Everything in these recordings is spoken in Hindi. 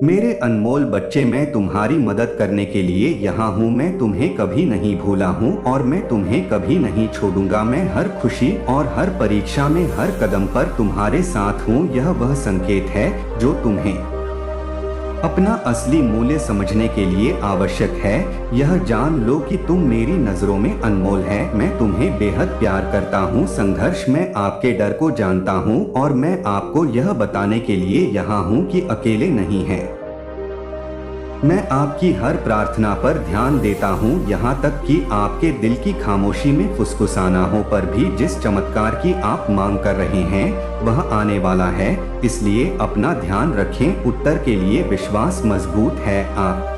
मेरे अनमोल बच्चे, मैं तुम्हारी मदद करने के लिए यहाँ हूँ। मैं तुम्हें कभी नहीं भूला हूँ और मैं तुम्हें कभी नहीं छोड़ूंगा। मैं हर खुशी और हर परीक्षा में हर कदम पर तुम्हारे साथ हूँ। यह वह संकेत है जो तुम्हें अपना असली मूल्य समझने के लिए आवश्यक है। यह जान लो कि तुम मेरी नजरों में अनमोल है। मैं तुम्हें बेहद प्यार करता हूँ। संघर्ष में आपके डर को जानता हूँ और मैं आपको यह बताने के लिए यहाँ हूँ कि अकेले नहीं हैं। मैं आपकी हर प्रार्थना पर ध्यान देता हूँ, यहाँ तक कि आपके दिल की खामोशी में फुसफुसाना हो पर भी। जिस चमत्कार की आप मांग कर रहे हैं वह आने वाला है, इसलिए अपना ध्यान रखें। उत्तर के लिए विश्वास मजबूत है। आप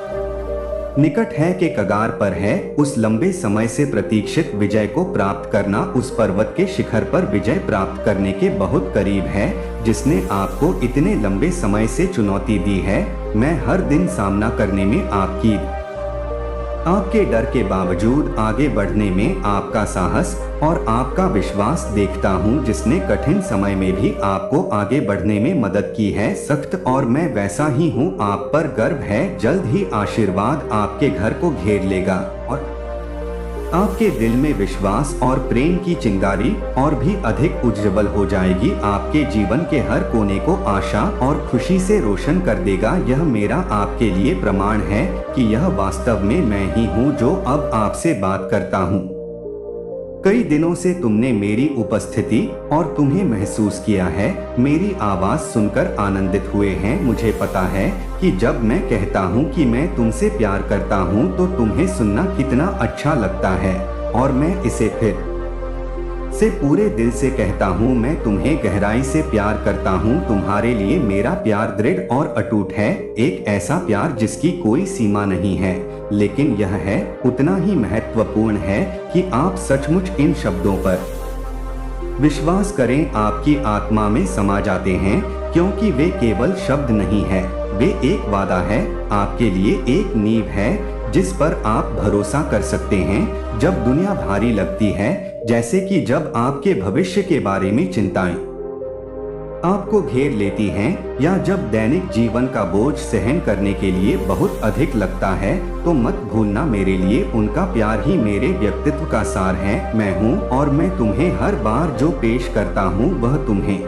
निकट है के कगार पर है। उस लंबे समय से प्रतीक्षित विजय को प्राप्त करना उस पर्वत के शिखर पर विजय प्राप्त करने के बहुत करीब है, जिसने आपको इतने लंबे समय से चुनौती दी है। मैं हर दिन सामना करने में आपके डर के बावजूद आगे बढ़ने में आपका साहस और आपका विश्वास देखता हूँ, जिसने कठिन समय में भी आपको आगे बढ़ने में मदद की है। सख्त और मैं वैसा ही हूँ। आप पर गर्व है। जल्द ही आशीर्वाद आपके घर को घेर लेगा और आपके दिल में विश्वास और प्रेम की चिंगारी और भी अधिक उज्जवल हो जाएगी। आपके जीवन के हर कोने को आशा और खुशी से रोशन कर देगा। यह मेरा आपके लिए प्रमाण है कि यह वास्तव में मैं ही हूँ जो अब आपसे बात करता हूँ। कई दिनों से तुमने मेरी उपस्थिति और तुम्हें महसूस किया है। मेरी आवाज सुनकर आनंदित हुए हैं। मुझे पता है कि जब मैं कहता हूँ कि मैं तुमसे प्यार करता हूँ तो तुम्हें सुनना कितना अच्छा लगता है, और मैं इसे फिर से पूरे दिल से कहता हूँ। मैं तुम्हें गहराई से प्यार करता हूँ। तुम्हारे लिए मेरा प्यार दृढ़ और अटूट है। एक ऐसा प्यार जिसकी कोई सीमा नहीं है, लेकिन यह है उतना ही महत्वपूर्ण है कि आप सचमुच इन शब्दों पर विश्वास करें। आपकी आत्मा में समा जाते हैं, क्योंकि वे केवल शब्द नहीं है, वे एक वादा है। आपके लिए एक नींव है जिस पर आप भरोसा कर सकते हैं जब दुनिया भारी लगती है, जैसे कि जब आपके भविष्य के बारे में चिंताएं आपको घेर लेती हैं, या जब दैनिक जीवन का बोझ सहन करने के लिए बहुत अधिक लगता है। तो मत भूलना, मेरे लिए उनका प्यार ही मेरे व्यक्तित्व का सार है। मैं हूँ और मैं तुम्हें हर बार जो पेश करता हूँ वह तुम्हें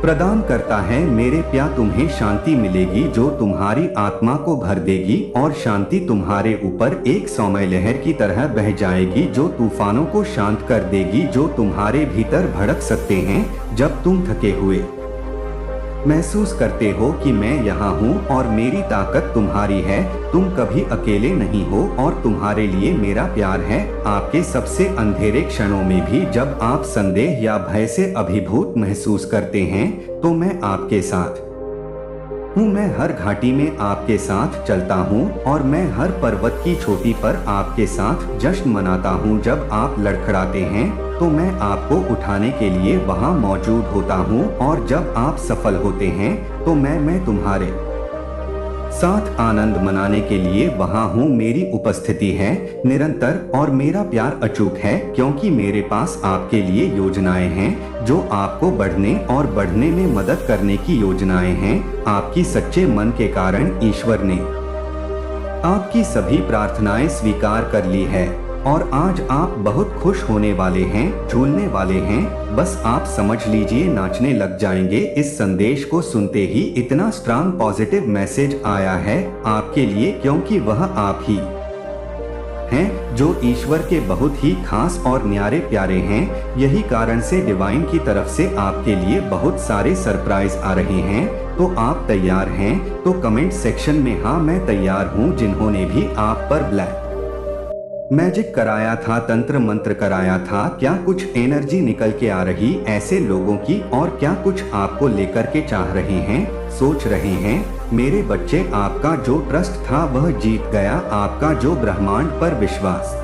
प्रदान करता है। मेरे प्यार, तुम्हें शांति मिलेगी जो तुम्हारी आत्मा को भर देगी, और शांति तुम्हारे ऊपर एक सौम्य लहर की तरह बह जाएगी जो तूफानों को शांत कर देगी जो तुम्हारे भीतर भड़क सकते हैं। जब तुम थके हुए महसूस करते हो कि मैं यहाँ हूँ और मेरी ताकत तुम्हारी है, तुम कभी अकेले नहीं हो और तुम्हारे लिए मेरा प्यार है। आपके सबसे अंधेरे क्षणों में भी जब आप संदेह या भय से अभिभूत महसूस करते हैं तो मैं आपके साथ हूँ। मैं हर घाटी में आपके साथ चलता हूँ और मैं हर पर्वत की चोटी पर आपके साथ जश्न मनाता हूँ। जब आप लड़खड़ाते हैं तो मैं आपको उठाने के लिए वहाँ मौजूद होता हूँ, और जब आप सफल होते हैं तो मैं तुम्हारे साथ आनंद मनाने के लिए वहाँ हूँ। मेरी उपस्थिति है निरंतर और मेरा प्यार अचूक है, क्योंकि मेरे पास आपके लिए योजनाएं हैं जो आपको बढ़ने और बढ़ने में मदद करने की योजनाएं हैं। आपकी सच्चे मन के कारण ईश्वर ने आपकी सभी प्रार्थनाएं स्वीकार कर ली है, और आज आप बहुत खुश होने वाले हैं, झूलने वाले हैं। बस आप समझ लीजिए, नाचने लग जाएंगे। इस संदेश को सुनते ही इतना स्ट्रांग पॉजिटिव मैसेज आया है आपके लिए, क्योंकि वह आप ही हैं जो ईश्वर के बहुत ही खास और न्यारे प्यारे हैं। यही कारण से डिवाइन की तरफ से आपके लिए बहुत सारे सरप्राइज आ रहे हैं। तो आप तैयार हैं? तो कमेंट सेक्शन में हाँ मैं तैयार हूँ। जिन्होंने भी आप पर ब्लैक मैजिक कराया था, तंत्र मंत्र कराया था, क्या कुछ एनर्जी निकल के आ रही ऐसे लोगों की, और क्या कुछ आपको लेकर के चाह रहे हैं, सोच रहे हैं। मेरे बच्चे, आपका जो ट्रस्ट था वह जीत गया। आपका जो ब्रह्मांड पर विश्वास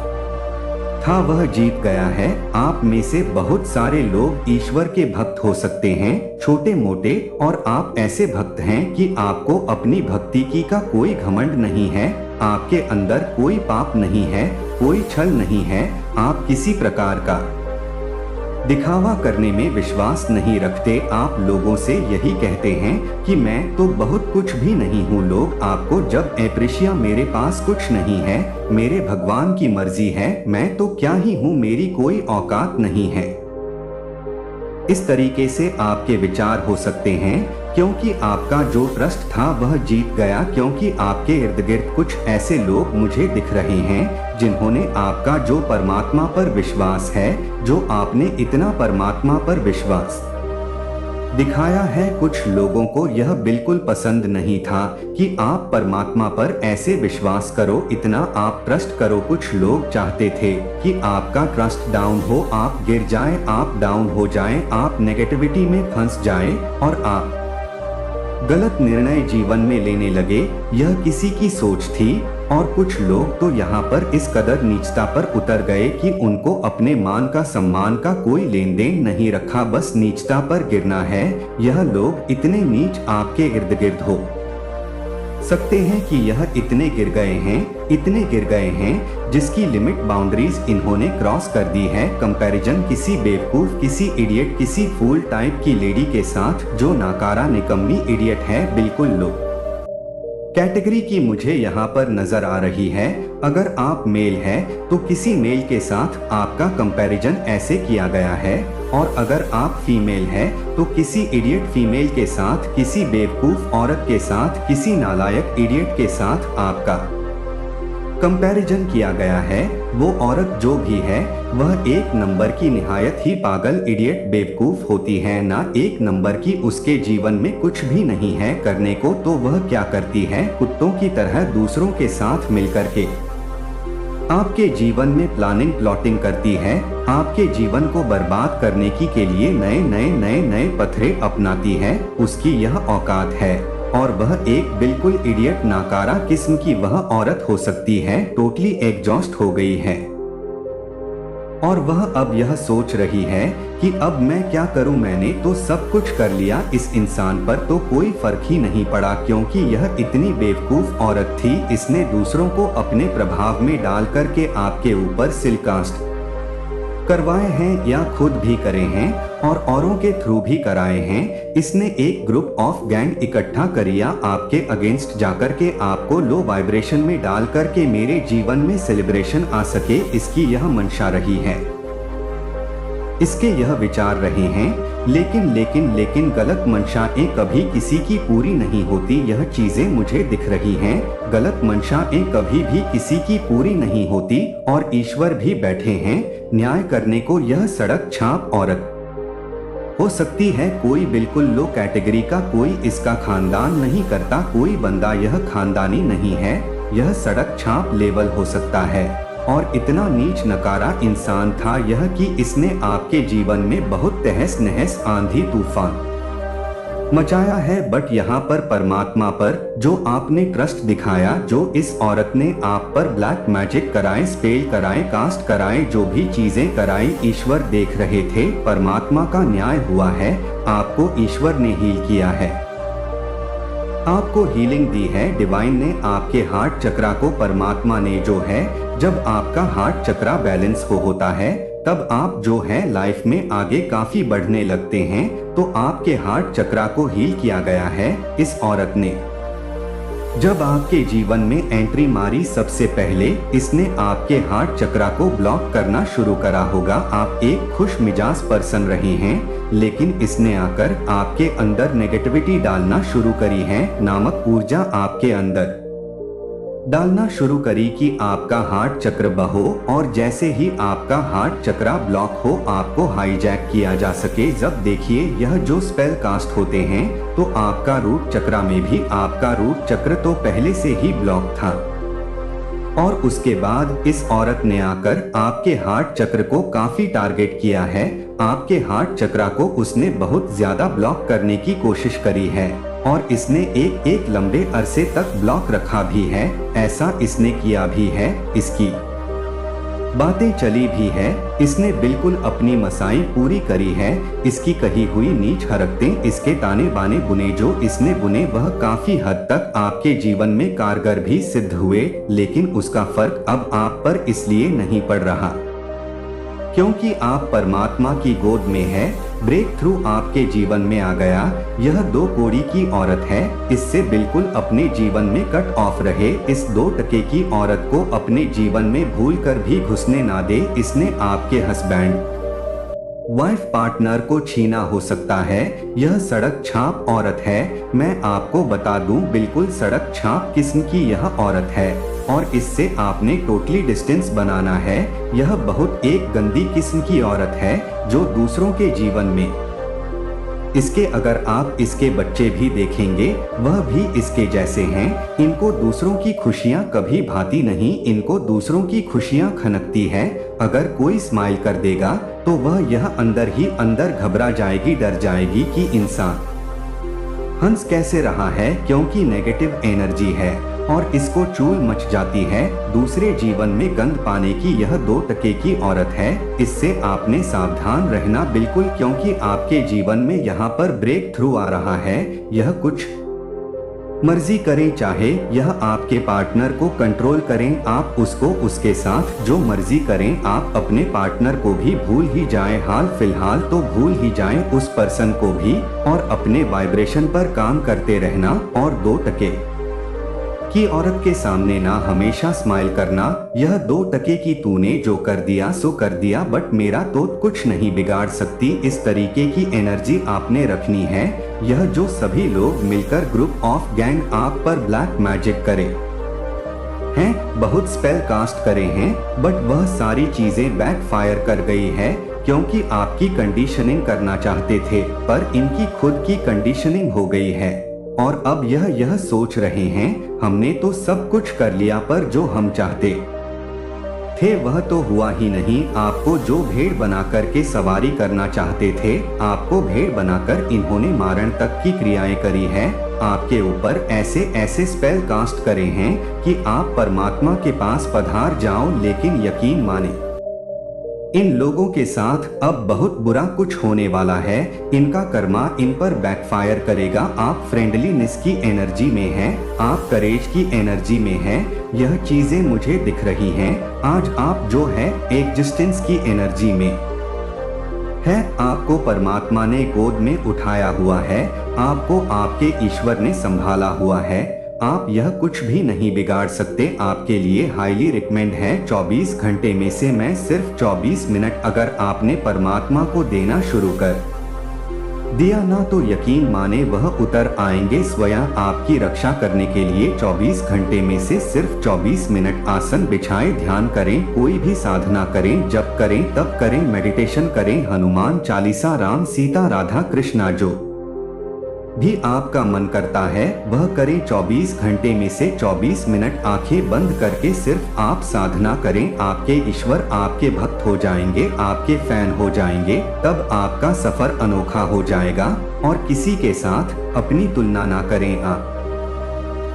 था वह जीत गया है। आप में से बहुत सारे लोग ईश्वर के भक्त हो सकते हैं, छोटे मोटे, और आप ऐसे भक्त हैं कि आपको अपनी भक्ति की का कोई घमंड नहीं है। आपके अंदर कोई पाप नहीं है, कोई छल नहीं है, आप किसी प्रकार का दिखावा करने में विश्वास नहीं रखते। आप लोगों से यही कहते हैं कि मैं तो बहुत कुछ भी नहीं हूँ। लोग आपको जब एप्रिशिया मेरे पास कुछ नहीं है, मेरे भगवान की मर्जी है, मैं तो क्या ही हूँ, मेरी कोई औकात नहीं है। इस तरीके से आपके विचार हो सकते हैं, क्योंकि आपका जो ट्रस्ट था वह जीत गया। क्योंकि आपके इर्द गिर्द कुछ ऐसे लोग मुझे दिख रहे हैं जिन्होंने आपका जो परमात्मा पर विश्वास है, जो आपने इतना परमात्मा पर विश्वास दिखाया है, कुछ लोगों को यह बिल्कुल पसंद नहीं था कि आप परमात्मा पर ऐसे विश्वास करो, इतना आप ट्रस्ट करो। कुछ लोग चाहते थे कि आपका ट्रस्ट डाउन हो, आप गिर जाएं, आप डाउन हो जाएं, आप नेगेटिविटी में फंस जाएं और आप गलत निर्णय जीवन में लेने लगे। यह किसी की सोच थी। और कुछ लोग तो यहाँ पर इस कदर नीचता पर उतर गए कि उनको अपने मान का सम्मान का कोई लेन देन नहीं रखा, बस नीचता पर गिरना है। यह लोग इतने नीच आपके इर्द गिर्द हो सकते हैं कि यह इतने गिर गए हैं जिसकी लिमिट बाउंड्रीज इन्होंने क्रॉस कर दी है। कंपैरिजन किसी बेवकूफ, किसी इडियट, किसी फूल टाइप की लेडी के साथ जो नाकारा निकम्मी इडियट है, बिल्कुल लो कैटेगरी की मुझे यहाँ पर नजर आ रही है। अगर आप मेल है तो किसी मेल के साथ आपका कंपैरिजन ऐसे किया गया है, और अगर आप फीमेल है तो किसी इडियट फीमेल के साथ, किसी बेवकूफ औरत के साथ, किसी नालायक इडियट के साथ आपका कंपैरिजन किया गया है। वो औरत जो भी है वह एक नंबर की निहायत ही पागल इडियट बेवकूफ होती है, ना एक नंबर की उसके जीवन में कुछ भी नहीं है करने को। तो वह क्या करती है, कुत्तों की तरह दूसरों के साथ मिलकर के आपके जीवन में प्लानिंग प्लॉटिंग करती है, आपके जीवन को बर्बाद करने की के लिए नए पथरे अपनाती है। उसकी यह औकात है, और वह एक बिल्कुल इडियट नाकारा किस्म की वह औरत हो सकती है, टोटली एग्जॉस्ट हो गई है। और वह अब यह सोच रही है कि अब मैं क्या करूं, मैंने तो सब कुछ कर लिया, इस इंसान पर तो कोई फर्क ही नहीं पड़ा, क्योंकि यह इतनी बेवकूफ औरत थी। इसने दूसरों को अपने प्रभाव में डाल करके आपके ऊपर सिलकास्ट करवाए हैं, या खुद भी करे हैं और औरों के थ्रू भी कराए हैं। इसने एक ग्रुप ऑफ गैंग इकट्ठा करिया आपके अगेंस्ट जाकर के, आपको लो वाइब्रेशन में डाल करके मेरे जीवन में सेलिब्रेशन आ सके, इसकी यह मंशा रही है, इसके यह विचार रहे हैं। लेकिन गलत मंशाएं कभी किसी की पूरी नहीं होती। यह चीजें मुझे दिख रही हैं, गलत मंशाएं कभी भी किसी की पूरी नहीं होती, और ईश्वर भी बैठे हैं न्याय करने को। यह सड़क छाप औरत हो सकती है, कोई बिल्कुल लो कैटेगरी का, कोई इसका खानदान नहीं करता, कोई बंदा यह खानदानी नहीं है, यह सड़क छाप लेवल हो सकता है। और इतना नीच नकारा इंसान था यह कि इसने आपके जीवन में बहुत तहस नहस, आंधी तूफान मचाया है। बट यहाँ पर परमात्मा पर जो आपने ट्रस्ट दिखाया, जो इस औरत ने आप पर ब्लैक मैजिक कराए, स्पेल कराए, कास्ट कराए, जो भी चीजें कराई, ईश्वर देख रहे थे। परमात्मा का न्याय हुआ है, आपको ईश्वर ने हील किया है, आपको हीलिंग दी है। डिवाइन ने आपके हार्ट चक्रा को, परमात्मा ने जो है, जब आपका हार्ट चक्रा बैलेंस हो होता है तब आप जो है लाइफ में आगे काफी बढ़ने लगते हैं। तो आपके हार्ट चक्रा को हील किया गया है इस औरत ने। जब आपके जीवन में एंट्री मारी, सबसे पहले इसने आपके हार्ट चक्रा को ब्लॉक करना शुरू करा होगा। आप एक खुश मिजाज पर्सन रहे हैं, लेकिन इसने आकर आपके अंदर नेगेटिविटी डालना शुरू करी है, नामक ऊर्जा आपके अंदर डालना शुरू करी कि आपका हार्ट चक्र बहो, और जैसे ही आपका हार्ट चक्रा ब्लॉक हो, आपको हाईजैक किया जा सके। जब देखिए यह जो स्पेल कास्ट होते हैं, तो आपका रूट चक्रा में भी, आपका रूट चक्र तो पहले से ही ब्लॉक था, और उसके बाद इस औरत ने आकर आपके हार्ट चक्र को काफी टारगेट किया है। आपके हार्ट चक्रा को उसने बहुत ज्यादा ब्लॉक करने की कोशिश करी है, और इसने एक लंबे अरसे तक ब्लॉक रखा भी है। ऐसा इसने किया भी है, इसकी बातें चली भी है, इसने बिल्कुल अपनी मसाई पूरी करी है। इसकी कही हुई नीच हरकतें, इसके ताने बाने बुने जो इसने बुने, वह काफी हद तक आपके जीवन में कारगर भी सिद्ध हुए। लेकिन उसका फर्क अब आप पर इसलिए नहीं पड़ रहा क्योंकि आप परमात्मा की गोद में है। ब्रेक थ्रू आपके जीवन में आ गया। यह 2 कौड़ी की औरत है, इससे बिल्कुल अपने जीवन में कट ऑफ रहे। इस 2 टके की औरत को अपने जीवन में भूल कर भी घुसने ना दे। इसने आपके हस्बैंड वाइफ पार्टनर को छीना हो सकता है। यह सड़क छाप औरत है। मैं आपको बता दूं, बिल्कुल सड़क छाप किस्म की यह औरत है और इससे आपने टोटली डिस्टेंस बनाना है। यह बहुत एक गंदी किस्म की औरत है जो दूसरों के जीवन में इसके अगर आप इसके बच्चे भी देखेंगे वह भी इसके जैसे हैं। इनको दूसरों की खुशियां कभी भाती नहीं, इनको दूसरों की खुशियां खनकती है। अगर कोई स्माइल कर देगा तो वह यह अंदर ही अंदर घबरा जाएगी, डर जाएगी कि इंसान हंस कैसे रहा है, क्योंकि नेगेटिव एनर्जी है और इसको चूल मच जाती है। दूसरे जीवन में गंध पाने की यह 2 टके की औरत है। इससे आपने सावधान रहना बिल्कुल, क्योंकि आपके जीवन में यहाँ पर ब्रेक थ्रू आ रहा है। यह कुछ मर्जी करें, चाहे यह आपके पार्टनर को कंट्रोल करें, आप उसको उसके साथ जो मर्जी करें, आप अपने पार्टनर को भी भूल ही जाएं। हाल फिलहाल तो भूल ही जाएं उस पर्सन को भी और अपने वाइब्रेशन पर काम करते रहना। और 2 टके की औरत के सामने ना हमेशा स्माइल करना। यह 2 टके की तूने जो कर दिया सो कर दिया, बट मेरा तो कुछ नहीं बिगाड़ सकती। इस तरीके की एनर्जी आपने रखनी है। यह जो सभी लोग मिलकर ग्रुप ऑफ गैंग आप पर ब्लैक मैजिक करे हैं, बहुत स्पेल कास्ट करे हैं, बट वह सारी चीजें बैकफायर कर गई है, क्योंकि आपकी कंडीशनिंग करना चाहते थे पर इनकी खुद की कंडीशनिंग हो गई है और अब यह सोच रहे हैं हमने तो सब कुछ कर लिया, पर जो हम चाहते थे वह तो हुआ ही नहीं। आपको जो भेड़ बनाकर के सवारी करना चाहते थे, आपको भेड़ बनाकर इन्होंने मारण तक की क्रियाएं करी है। आपके ऊपर ऐसे ऐसे स्पेल कास्ट करे हैं कि आप परमात्मा के पास पधार जाओ, लेकिन यकीन माने इन लोगों के साथ अब बहुत बुरा कुछ होने वाला है। इनका कर्मा इन पर बैकफायर करेगा। आप फ्रेंडलीनेस की एनर्जी में हैं, आप करेज की एनर्जी में हैं। यह चीजें मुझे दिख रही हैं। आज आप जो है एग्जिस्टेंस की एनर्जी में है। आपको परमात्मा ने गोद में उठाया हुआ है, आपको आपके ईश्वर ने संभाला हुआ है। आप यह कुछ भी नहीं बिगाड़ सकते। आपके लिए हाईली रिकमेंड है 24 घंटे में से मैं सिर्फ 24 मिनट अगर आपने परमात्मा को देना शुरू कर दिया ना, तो यकीन माने वह उतर आएंगे स्वयं आपकी रक्षा करने के लिए। 24 घंटे में से सिर्फ 24 मिनट आसन बिछाएं, ध्यान करें, कोई भी साधना करें, जप करें, तप करें, मेडिटेशन करें, हनुमान चालीसा, राम सीता राधा कृष्णा जो भी आपका मन करता है वह करें। 24 घंटे में से 24 मिनट आंखें बंद करके सिर्फ आप साधना करें। आपके ईश्वर आपके भक्त हो जाएंगे, आपके फैन हो जाएंगे। तब आपका सफर अनोखा हो जाएगा। और किसी के साथ अपनी तुलना ना करें। आप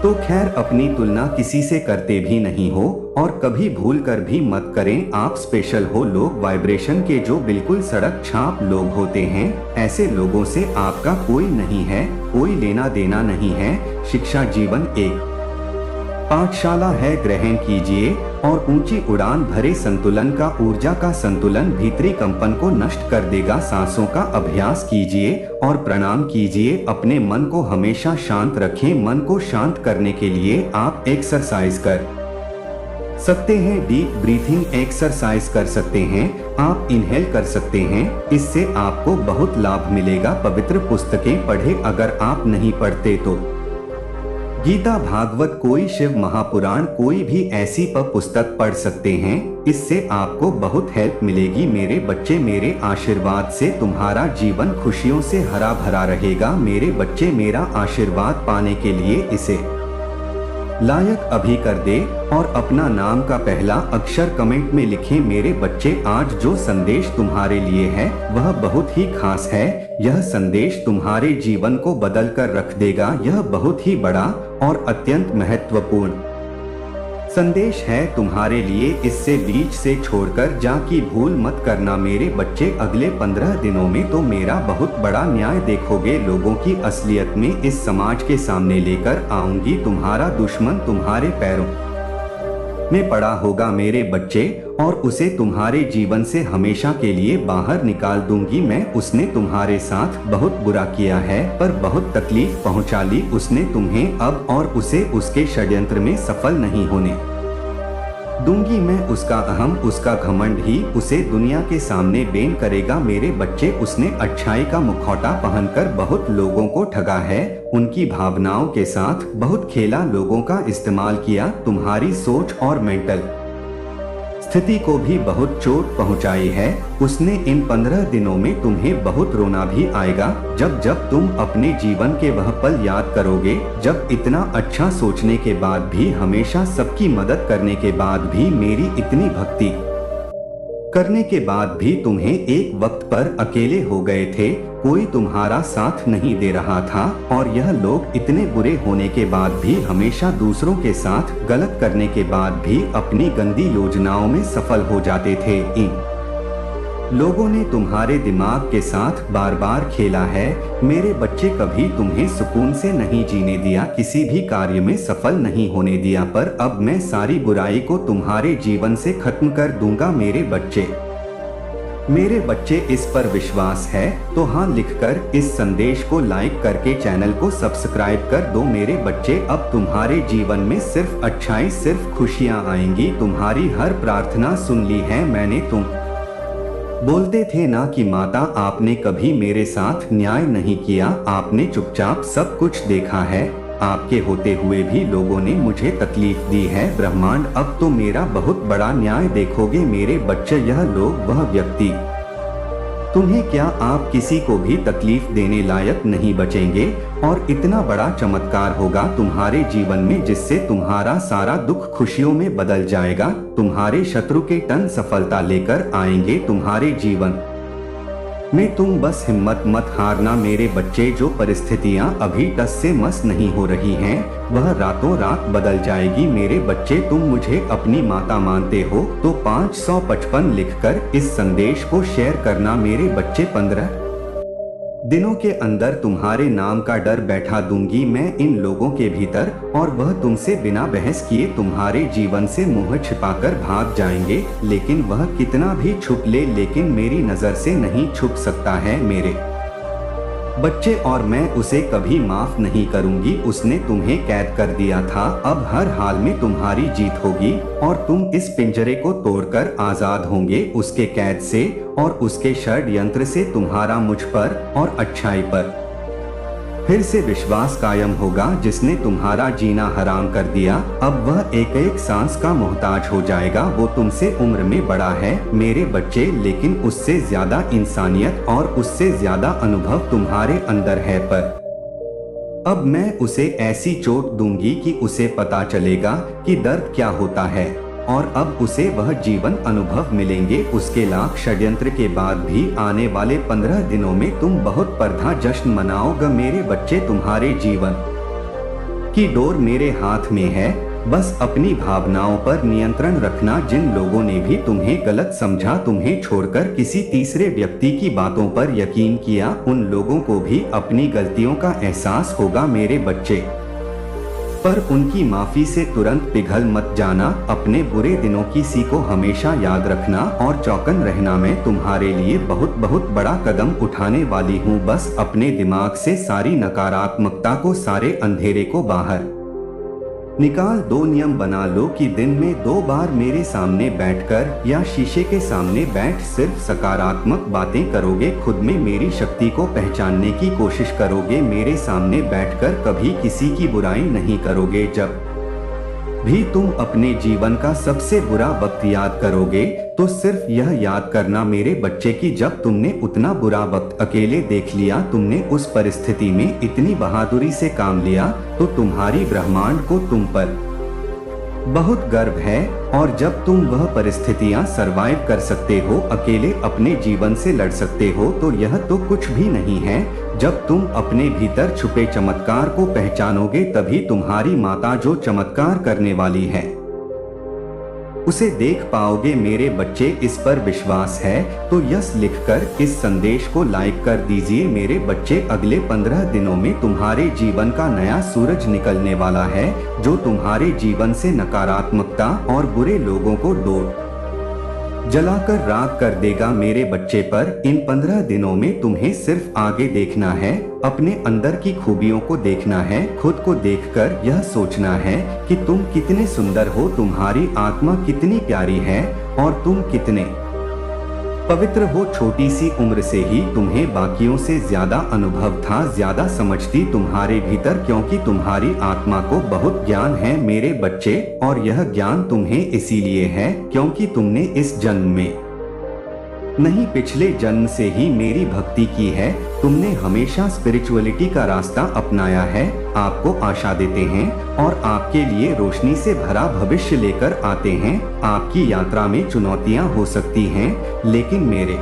तो खैर अपनी तुलना किसी से करते भी नहीं हो और कभी भूल कर भी मत करें। आप स्पेशल हो। लोग वाइब्रेशन के जो बिल्कुल सड़क छाप लोग होते हैं, ऐसे लोगों से आपका कोई नहीं है, कोई लेना देना नहीं है। शिक्षा जीवन एक पाठशाला है, ग्रहण कीजिए और ऊंची उड़ान भरे संतुलन का, ऊर्जा का संतुलन भीतरी कंपन को नष्ट कर देगा। सांसों का अभ्यास कीजिए और प्रणाम कीजिए। अपने मन को हमेशा शांत रखें। मन को शांत करने के लिए आप एक्सरसाइज कर सकते हैं, डीप ब्रीथिंग एक्सरसाइज कर सकते हैं, आप इनहेल कर सकते हैं। इससे आपको बहुत लाभ मिलेगा। पवित्र पुस्तकें पढ़े, अगर आप नहीं पढ़ते तो गीता, भागवत, कोई शिव महापुराण, कोई भी ऐसी पुस्तक पढ़ सकते हैं। इससे आपको बहुत हेल्प मिलेगी। मेरे बच्चे, मेरे आशीर्वाद से तुम्हारा जीवन खुशियों से हरा भरा रहेगा। मेरे बच्चे, मेरा आशीर्वाद पाने के लिए इसे लायक अभी कर दे और अपना नाम का पहला अक्षर कमेंट में लिखें। मेरे बच्चे, आज जो संदेश तुम्हारे लिए है वह बहुत ही खास है। यह संदेश तुम्हारे जीवन को बदल कर रख देगा। यह बहुत ही बड़ा और अत्यंत महत्वपूर्ण संदेश है तुम्हारे लिए। इससे बीच से छोड़कर जा की भूल मत करना। मेरे बच्चे, अगले 15 दिनों में तो मेरा बहुत बड़ा न्याय देखोगे। लोगों की असलियत में इस समाज के सामने लेकर आऊंगी। तुम्हारा दुश्मन तुम्हारे पैरों में पड़ा होगा मेरे बच्चे, और उसे तुम्हारे जीवन से हमेशा के लिए बाहर निकाल दूंगी मैं। उसने तुम्हारे साथ बहुत बुरा किया है, पर बहुत तकलीफ पहुंचा ली उसने तुम्हें अब, और उसे उसके षड्यंत्र में सफल नहीं होने दूंगी मैं। उसका अहम, उसका घमंड ही उसे दुनिया के सामने बेन करेगा मेरे बच्चे। उसने अच्छाई का मुखौटा पहनकर बहुत लोगों को ठगा है, उनकी भावनाओं के साथ बहुत खेला, लोगों का इस्तेमाल किया, तुम्हारी सोच और मेंटल स्थिति को भी बहुत चोट पहुंचाई है उसने। इन 15 दिनों में तुम्हें बहुत रोना भी आएगा, जब जब तुम अपने जीवन के वह पल याद करोगे, जब इतना अच्छा सोचने के बाद भी, हमेशा सबकी मदद करने के बाद भी, मेरी इतनी भक्ति करने के बाद भी तुम्हें एक वक्त पर अकेले हो गए थे, कोई तुम्हारा साथ नहीं दे रहा था, और यह लोग इतने बुरे होने के बाद भी, हमेशा दूसरों के साथ गलत करने के बाद भी अपनी गंदी योजनाओं में सफल हो जाते थे। इन लोगों ने तुम्हारे दिमाग के साथ बार बार खेला है मेरे बच्चे, कभी तुम्हें सुकून से नहीं जीने दिया, किसी भी कार्य में सफल नहीं होने दिया, पर अब मैं सारी बुराई को तुम्हारे जीवन से खत्म कर दूंगा मेरे बच्चे। मेरे बच्चे, इस पर विश्वास है तो हाँ लिखकर इस संदेश को लाइक करके चैनल को सब्सक्राइब कर दो मेरे बच्चे। अब तुम्हारे जीवन में सिर्फ अच्छाई, सिर्फ खुशियाँ आएंगी, तुम्हारी हर प्रार्थना सुन ली है मैंने। तुम बोलते थे ना कि माता आपने कभी मेरे साथ न्याय नहीं किया, आपने चुपचाप सब कुछ देखा है, आपके होते हुए भी लोगों ने मुझे तकलीफ दी है। ब्रह्मांड अब तो मेरा बहुत बड़ा न्याय देखोगे मेरे बच्चे। यह लोग, वह व्यक्ति, तुम्हें क्या, आप किसी को भी तकलीफ देने लायक नहीं बचेंगे, और इतना बड़ा चमत्कार होगा तुम्हारे जीवन में जिससे तुम्हारा सारा दुख खुशियों में बदल जाएगा। तुम्हारे शत्रु के टन सफलता लेकर आएंगे तुम्हारे जीवन में। तुम बस हिम्मत मत हारना मेरे बच्चे। जो परिस्थितियां अभी टस से मस नहीं हो रही हैं, वह रातों रात बदल जाएगी मेरे बच्चे। तुम मुझे अपनी माता मानते हो तो 555 लिखकर इस संदेश को शेयर करना मेरे बच्चे। 15 दिनों के अंदर तुम्हारे नाम का डर बैठा दूंगी मैं इन लोगों के भीतर, और वह तुमसे बिना बहस किए तुम्हारे जीवन से मुंह छिपाकर भाग जाएंगे। लेकिन वह कितना भी छुप ले, लेकिन मेरी नजर से नहीं छुप सकता है मेरे बच्चे, और मैं उसे कभी माफ नहीं करूंगी। उसने तुम्हें कैद कर दिया था, अब हर हाल में तुम्हारी जीत होगी, और तुम इस पिंजरे को तोड़कर आजाद होंगे उसके कैद से और उसके षड्यंत्र से। तुम्हारा मुझ पर और अच्छाई पर फिर से विश्वास कायम होगा। जिसने तुम्हारा जीना हराम कर दिया, अब वह एक एक सांस का मोहताज हो जाएगा। वो तुमसे उम्र में बड़ा है मेरे बच्चे, लेकिन उससे ज्यादा इंसानियत और उससे ज्यादा अनुभव तुम्हारे अंदर है। पर अब मैं उसे ऐसी चोट दूंगी कि उसे पता चलेगा कि दर्द क्या होता है, और अब उसे वह जीवन अनुभव मिलेंगे। उसके लाख षड्यंत्र के बाद भी आने वाले 15 दिनों में तुम बहुत पर्दा जश्न मनाओगे मेरे बच्चे। तुम्हारे जीवन की डोर मेरे हाथ में है, बस अपनी भावनाओं पर नियंत्रण रखना। जिन लोगों ने भी तुम्हें गलत समझा, तुम्हें छोड़कर किसी तीसरे व्यक्ति की बातों पर यकीन किया, उन लोगों को भी अपनी गलतियों का एहसास होगा मेरे बच्चे, पर उनकी माफी से तुरंत पिघल मत जाना। अपने बुरे दिनों की सी को हमेशा याद रखना और चौकन रहना। मैं तुम्हारे लिए बहुत बहुत बड़ा कदम उठाने वाली हूँ। बस अपने दिमाग से सारी नकारात्मकता को, सारे अंधेरे को बाहर निकाल दो। नियम बना लो कि दिन में 2 बार मेरे सामने बैठकर या शीशे के सामने बैठ सिर्फ सकारात्मक बातें करोगे। खुद में मेरी शक्ति को पहचानने की कोशिश करोगे। मेरे सामने बैठकर कभी किसी की बुराई नहीं करोगे। जब भी तुम अपने जीवन का सबसे बुरा वक्त याद करोगे, तो सिर्फ यह याद करना मेरे बच्चे कि जब तुमने उतना बुरा वक्त अकेले देख लिया, तुमने उस परिस्थिति में इतनी बहादुरी से काम लिया, तो तुम्हारी ब्रह्मांड को तुम पर बहुत गर्व है। और जब तुम वह परिस्थितियां सरवाइव कर सकते हो, अकेले अपने जीवन से लड़ सकते हो, तो यह तो कुछ भी नहीं है। जब तुम अपने भीतर छुपे चमत्कार को पहचानोगे, तभी तुम्हारी माता जो चमत्कार करने वाली है उसे देख पाओगे मेरे बच्चे। इस पर विश्वास है तो यस लिखकर इस संदेश को लाइक कर दीजिए मेरे बच्चे। अगले 15 दिनों में तुम्हारे जीवन का नया सूरज निकलने वाला है जो तुम्हारे जीवन से नकारात्मकता और बुरे लोगों को जलाकर राख कर देगा मेरे बच्चे। पर इन 15 दिनों में तुम्हें सिर्फ आगे देखना है, अपने अंदर की खूबियों को देखना है, खुद को देखकर यह सोचना है कि तुम कितने सुंदर हो, तुम्हारी आत्मा कितनी प्यारी है और तुम कितने पवित्र हो। छोटी सी उम्र से ही तुम्हें बाकियों से ज्यादा अनुभव था, ज्यादा समझती तुम्हारे भीतर, क्योंकि तुम्हारी आत्मा को बहुत ज्ञान है मेरे बच्चे। और यह ज्ञान तुम्हें इसीलिए है क्योंकि तुमने इस जन्म में नहीं पिछले जन्म से ही मेरी भक्ति की है। तुमने हमेशा स्पिरिचुअलिटी का रास्ता अपनाया है। आपको आशा देते हैं और आपके लिए रोशनी से भरा भविष्य लेकर आते हैं। आपकी यात्रा में चुनौतियां हो सकती हैं, लेकिन मेरे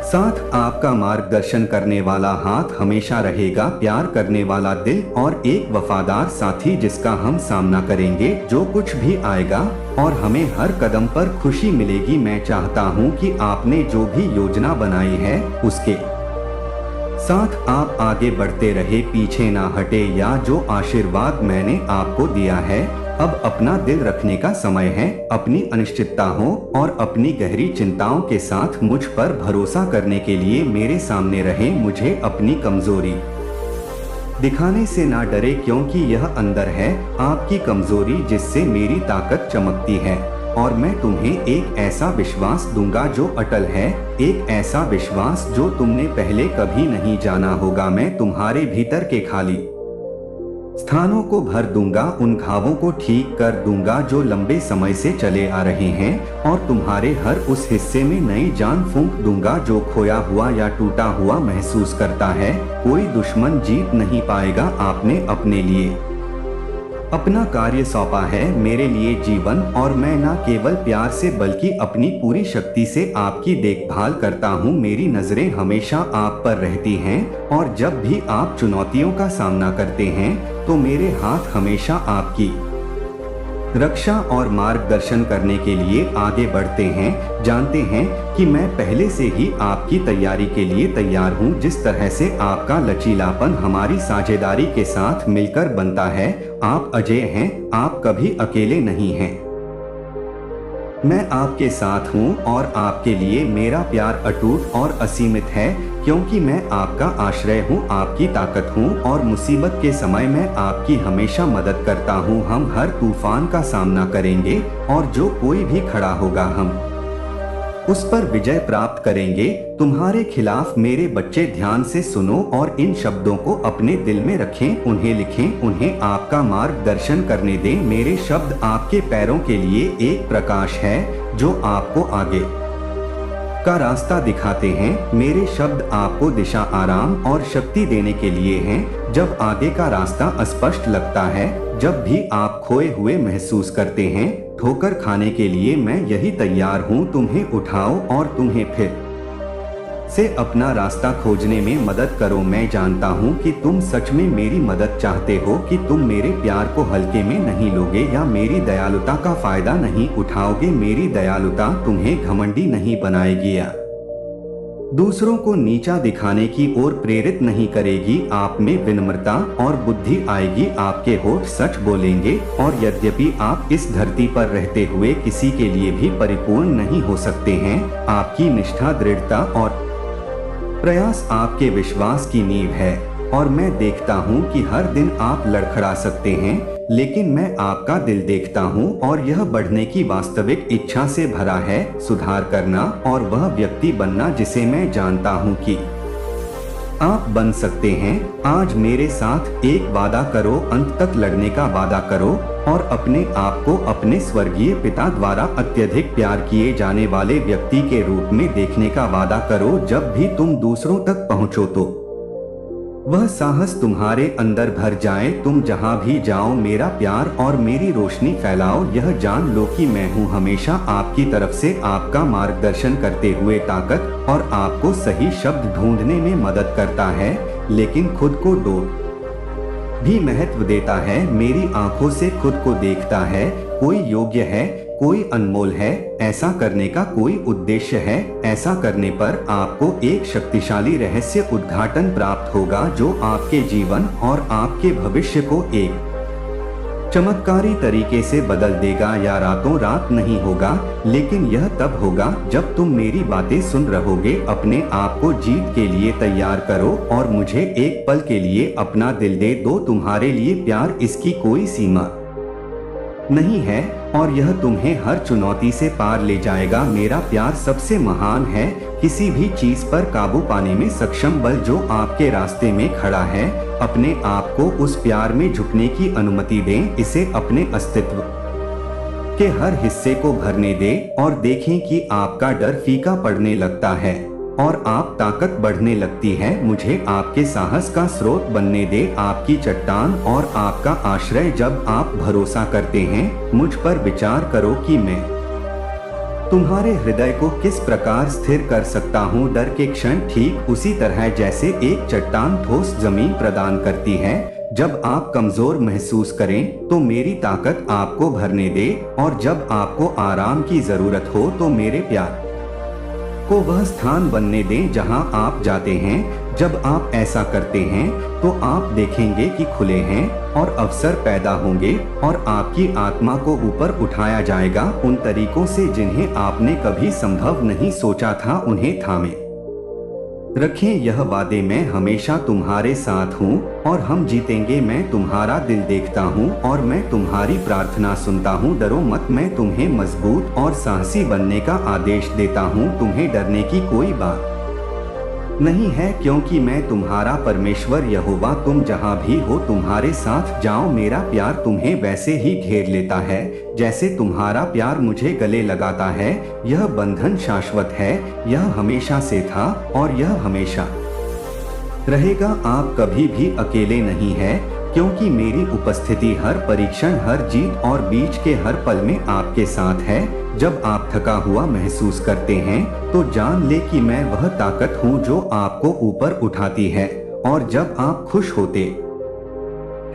साथ आपका मार्गदर्शन करने वाला हाथ हमेशा रहेगा, प्यार करने वाला दिल और एक वफादार साथी जिसका हम सामना करेंगे जो कुछ भी आएगा, और हमें हर कदम पर खुशी मिलेगी। मैं चाहता हूं कि आपने जो भी योजना बनाई है उसके साथ आप आगे बढ़ते रहे, पीछे ना हटे। या जो आशीर्वाद मैंने आपको दिया है, अब अपना दिल रखने का समय है। अपनी अनिश्चितता हो और अपनी गहरी चिंताओं के साथ मुझ पर भरोसा करने के लिए मेरे सामने रहे। मुझे अपनी कमजोरी दिखाने से ना डरे, क्योंकि यह अंदर है आपकी कमजोरी जिससे मेरी ताकत चमकती है। और मैं तुम्हें एक ऐसा विश्वास दूंगा जो अटल है, एक ऐसा विश्वास जो तुमने पहले कभी नहीं जाना होगा। मैं तुम्हारे भीतर के खाली स्थानों को भर दूंगा, उन घावों को ठीक कर दूंगा जो लंबे समय से चले आ रहे हैं, और तुम्हारे हर उस हिस्से में नई जान फूंक दूंगा जो खोया हुआ या टूटा हुआ महसूस करता है। कोई दुश्मन जीत नहीं पाएगा। आपने अपने लिए अपना कार्य सौंपा है मेरे लिए जीवन, और मैं न केवल प्यार से बल्कि अपनी पूरी शक्ति से आपकी देखभाल करता हूँ। मेरी नजरें हमेशा आप पर रहती हैं, और जब भी आप चुनौतियों का सामना करते हैं तो मेरे हाथ हमेशा आपकी रक्षा और मार्गदर्शन करने के लिए आगे बढ़ते हैं। जानते हैं कि मैं पहले से ही आपकी तैयारी के लिए तैयार हूं। जिस तरह से आपका लचीलापन हमारी साझेदारी के साथ मिलकर बनता है। आप अजय हैं, आप कभी अकेले नहीं हैं। मैं आपके साथ हूं और आपके लिए मेरा प्यार अटूट और असीमित है, क्योंकि मैं आपका आश्रय हूं, आपकी ताकत हूं, और मुसीबत के समय मैं आपकी हमेशा मदद करता हूं। हम हर तूफान का सामना करेंगे, और जो कोई भी खड़ा होगा हम उस पर विजय प्राप्त करेंगे। तुम्हारे खिलाफ मेरे बच्चे ध्यान से सुनो और इन शब्दों को अपने दिल में रखें, उन्हें लिखें, उन्हें आपका मार्गदर्शन करने दें। मेरे शब्द आपके पैरों के लिए एक प्रकाश है जो आपको आगे का रास्ता दिखाते हैं। मेरे शब्द आपको दिशा, आराम और शक्ति देने के लिए हैं। जब आगे का रास्ता अस्पष्ट लगता है, जब भी आप खोए हुए महसूस करते हैं, ठोकर खाने के लिए मैं यही तैयार हूँ। तुम्हें उठाओ और तुम्हें फिर से अपना रास्ता खोजने में मदद करो। मैं जानता हूँ कि तुम सच में मेरी मदद चाहते हो, कि तुम मेरे प्यार को हल्के में नहीं लोगे या मेरी दयालुता का फायदा नहीं उठाओगे। मेरी दयालुता तुम्हें घमंडी नहीं बनाएगी या दूसरों को नीचा दिखाने की ओर प्रेरित नहीं करेगी। आप में विनम्रता और बुद्धि आएगी, आपके होठ सच बोलेंगे, और यद्यपि आप इस धरती पर रहते हुए किसी के लिए भी परिपूर्ण नहीं हो सकते हैं, आपकी निष्ठा, दृढ़ता और प्रयास आपके विश्वास की नींव है। और मैं देखता हूँ कि हर दिन आप लड़खड़ा सकते हैं, लेकिन मैं आपका दिल देखता हूँ, और यह बढ़ने की वास्तविक इच्छा से भरा है, सुधार करना और वह व्यक्ति बनना जिसे मैं जानता हूँ कि आप बन सकते हैं। आज मेरे साथ एक वादा करो, अंत तक लड़ने का वादा करो, और अपने आप को अपने स्वर्गीय पिता द्वारा अत्यधिक प्यार किए जाने वाले व्यक्ति के रूप में देखने का वादा करो। जब भी तुम दूसरों तक पहुँचो तो वह साहस तुम्हारे अंदर भर जाए। तुम जहां भी जाओ मेरा प्यार और मेरी रोशनी फैलाओ। यह जान लो कि मैं हूं हमेशा आपकी तरफ से आपका मार्गदर्शन करते हुए ताकत, और आपको सही शब्द ढूंढने में मदद करता है, लेकिन खुद को भी महत्व देता है। मेरी आंखों से खुद को देखता है। कोई योग्य है कोई अनमोल है, ऐसा करने का कोई उद्देश्य है। ऐसा करने पर आपको एक शक्तिशाली रहस्य उद्घाटन प्राप्त होगा जो आपके जीवन और आपके भविष्य को एक चमत्कारी तरीके से बदल देगा। या रातों रात नहीं होगा, लेकिन यह तब होगा जब तुम मेरी बातें सुन रहोगे। अपने आप को जीत के लिए तैयार करो और मुझे एक पल के लिए अपना दिल दे दो। तुम्हारे लिए प्यार इसकी कोई सीमा नहीं है और यह तुम्हें हर चुनौती से पार ले जाएगा। मेरा प्यार सबसे महान है। किसी भी चीज पर काबू पाने में सक्षम बल जो आपके रास्ते में खड़ा है, अपने आप को उस प्यार में झुकने की अनुमति दें। इसे अपने अस्तित्व के हर हिस्से को भरने दें और देखें कि आपका डर फीका पड़ने लगता है और आप ताकत बढ़ने लगती है। मुझे आपके साहस का स्रोत बनने दे, आपकी चट्टान और आपका आश्रय। जब आप भरोसा करते हैं मुझ पर, विचार करो कि मैं तुम्हारे हृदय को किस प्रकार स्थिर कर सकता हूँ। डर के क्षण ठीक उसी तरह जैसे एक चट्टान ठोस जमीन प्रदान करती है। जब आप कमजोर महसूस करें तो मेरी ताकत आपको भरने दे और जब आपको आराम की जरूरत हो तो मेरे प्यार को वह स्थान बनने दें जहां आप जाते हैं। जब आप ऐसा करते हैं तो आप देखेंगे कि खुले हैं और अवसर पैदा होंगे और आपकी आत्मा को ऊपर उठाया जाएगा उन तरीकों से जिन्हें आपने कभी संभव नहीं सोचा था। उन्हें थामे रखें यह वादे, मैं हमेशा तुम्हारे साथ हूँ और हम जीतेंगे। मैं तुम्हारा दिल देखता हूँ और मैं तुम्हारी प्रार्थना सुनता हूँ। डरो मत, मैं तुम्हें मजबूत और साहसी बनने का आदेश देता हूँ। तुम्हें डरने की कोई बात नहीं है क्योंकि मैं तुम्हारा परमेश्वर यहोवा तुम जहाँ भी हो तुम्हारे साथ जाओ। मेरा प्यार तुम्हें वैसे ही घेर लेता है जैसे तुम्हारा प्यार मुझे गले लगाता है। यह बंधन शाश्वत है, यह हमेशा से था और यह हमेशा रहेगा। आप कभी भी अकेले नहीं है क्योंकि मेरी उपस्थिति हर परीक्षण, हर जीत और बीच के हर पल में आपके साथ है। जब आप थका हुआ महसूस करते हैं तो जान ले कि मैं वह ताकत हूँ जो आपको ऊपर उठाती है और जब आप खुश होते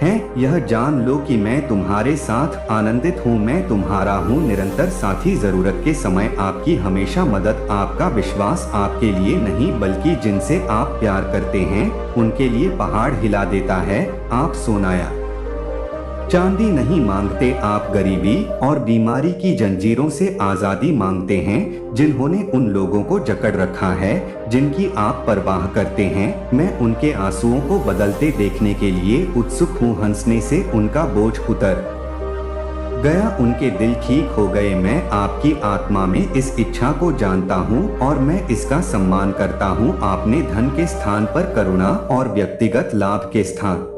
हैं यह जान लो कि मैं तुम्हारे साथ आनंदित हूँ। मैं तुम्हारा हूँ निरंतर साथी। जरूरत के समय आपकी हमेशा मदद। आपका विश्वास आपके लिए नहीं बल्कि जिनसे आप प्यार करते हैं उनके लिए पहाड़ हिला देता है। आप सोनाया चांदी नहीं मांगते, आप गरीबी और बीमारी की जंजीरों से आजादी मांगते हैं। जिन्होंने उन लोगों को जकड़ रखा है जिनकी आप परवाह करते हैं, मैं उनके आंसुओं को बदलते देखने के लिए उत्सुक हूँ। हंसने से उनका बोझ उतर गया, उनके दिल ठीक हो गए। मैं आपकी आत्मा में इस इच्छा को जानता हूँ और मैं इसका सम्मान करता हूँ। आपने धन के स्थान पर करुणा और व्यक्तिगत लाभ के स्थान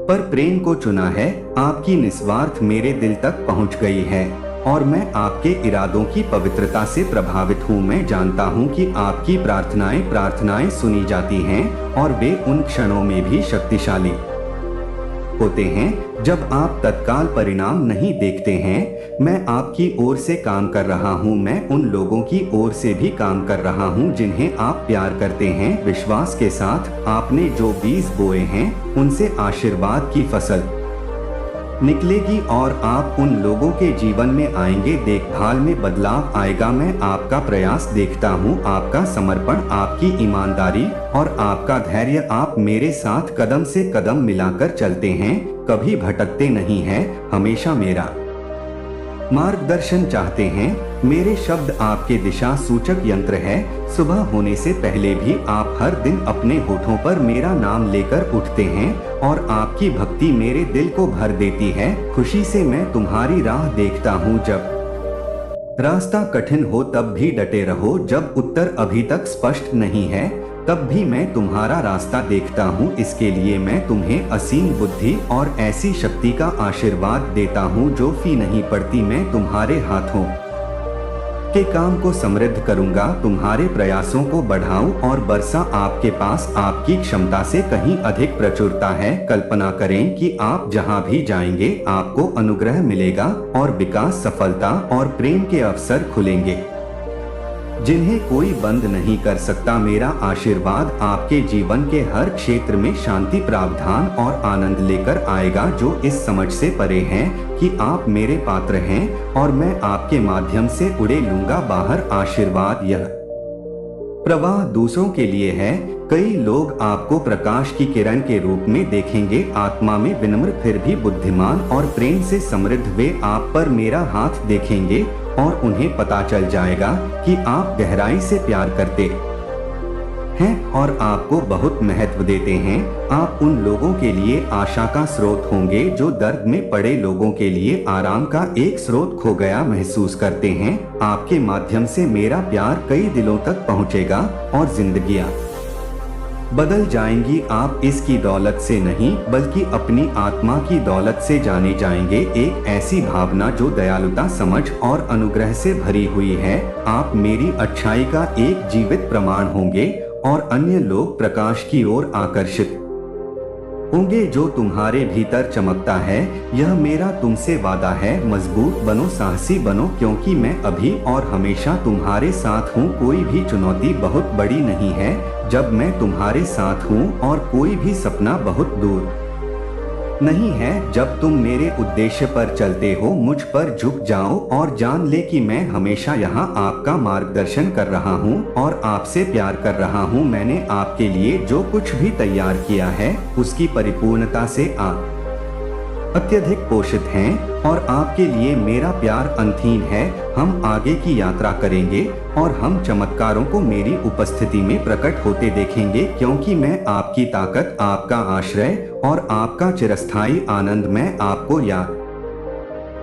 पर प्रेम को चुना है। आपकी निस्वार्थ मेरे दिल तक पहुंच गई है और मैं आपके इरादों की पवित्रता से प्रभावित हूँ। मैं जानता हूँ कि आपकी प्रार्थनाएं सुनी जाती हैं और वे उन क्षणों में भी शक्तिशाली होते हैं जब आप तत्काल परिणाम नहीं देखते हैं। मैं आपकी ओर से काम कर रहा हूँ, मैं उन लोगों की ओर से भी काम कर रहा हूँ जिन्हें आप प्यार करते हैं। विश्वास के साथ आपने जो बीज बोए हैं उनसे आशीर्वाद की फसल निकलेगी और आप उन लोगों के जीवन में आएंगे। देखभाल में बदलाव आएगा। मैं आपका प्रयास देखता हूँ, आपका समर्पण, आपकी ईमानदारी और आपका धैर्य। आप मेरे साथ कदम से कदम मिलाकर चलते हैं, कभी भटकते नहीं हैं, हमेशा मेरा मार्गदर्शन चाहते हैं। मेरे शब्द आपके दिशा सूचक यंत्र है। सुबह होने से पहले भी आप हर दिन अपने होठों पर मेरा नाम लेकर उठते हैं और आपकी भक्ति मेरे दिल को भर देती है। खुशी से मैं तुम्हारी राह देखता हूँ। जब रास्ता कठिन हो तब भी डटे रहो। जब उत्तर अभी तक स्पष्ट नहीं है तब भी मैं तुम्हारा रास्ता देखता हूँ। इसके लिए मैं तुम्हें असीम बुद्धि और ऐसी शक्ति का आशीर्वाद देता हूँ जो फी नहीं पड़ती। मैं तुम्हारे हाथों के काम को समृद्ध करूंगा, तुम्हारे प्रयासों को बढ़ाऊं और बरसा आपके पास आपकी क्षमता से कहीं अधिक प्रचुरता है। कल्पना करें कि आप जहां भी जाएंगे आपको अनुग्रह मिलेगा और विकास, सफलता और प्रेम के अवसर खुलेंगे। जिन्हें कोई बंद नहीं कर सकता। मेरा आशीर्वाद आपके जीवन के हर क्षेत्र में शांति, प्रावधान और आनंद लेकर आएगा, जो इस समझ से परे हैं कि आप मेरे पात्र हैं और मैं आपके माध्यम से उड़े लूंगा बाहर। आशीर्वाद यह प्रवाह दूसरों के लिए है। कई लोग आपको प्रकाश की किरण के रूप में देखेंगे, आत्मा में विनम्र फिर भी बुद्धिमान और प्रेम से समृद्ध। वे आप पर मेरा हाथ देखेंगे और उन्हें पता चल जाएगा कि आप गहराई से प्यार करते हैं और आपको बहुत महत्व देते हैं। आप उन लोगों के लिए आशा का स्रोत होंगे जो दर्द में पड़े लोगों के लिए आराम का एक स्रोत खो गया महसूस करते हैं। आपके माध्यम से मेरा प्यार कई दिलों तक पहुंचेगा और जिंदगियां बदल जाएंगी। आप इसकी दौलत से नहीं बल्कि अपनी आत्मा की दौलत से जाने जाएंगे। एक ऐसी भावना जो दयालुता, समझ और अनुग्रह से भरी हुई है। आप मेरी अच्छाई का एक जीवित प्रमाण होंगे और अन्य लोग प्रकाश की ओर आकर्षित होंगे जो तुम्हारे भीतर चमकता है। यह मेरा तुमसे वादा है। मजबूत बनो, साहसी बनो, क्योंकि मैं अभी और हमेशा तुम्हारे साथ हूँ। कोई भी चुनौती बहुत बड़ी नहीं है जब मैं तुम्हारे साथ हूँ, और कोई भी सपना बहुत दूर नहीं है जब तुम मेरे उद्देश्य पर चलते हो। मुझ पर झुक जाओ और जान ले कि मैं हमेशा यहाँ आपका मार्गदर्शन कर रहा हूँ और आपसे प्यार कर रहा हूँ। मैंने आपके लिए जो कुछ भी तैयार किया है उसकी परिपूर्णता से आप अत्यधिक पोषित हैं और आपके लिए मेरा प्यार अंतहीन है। हम आगे की यात्रा करेंगे और हम चमत्कारों को मेरी उपस्थिति में प्रकट होते देखेंगे, क्योंकि मैं आपकी ताकत, आपका आश्रय और आपका चिरस्थायी आनंद मैं आपको याद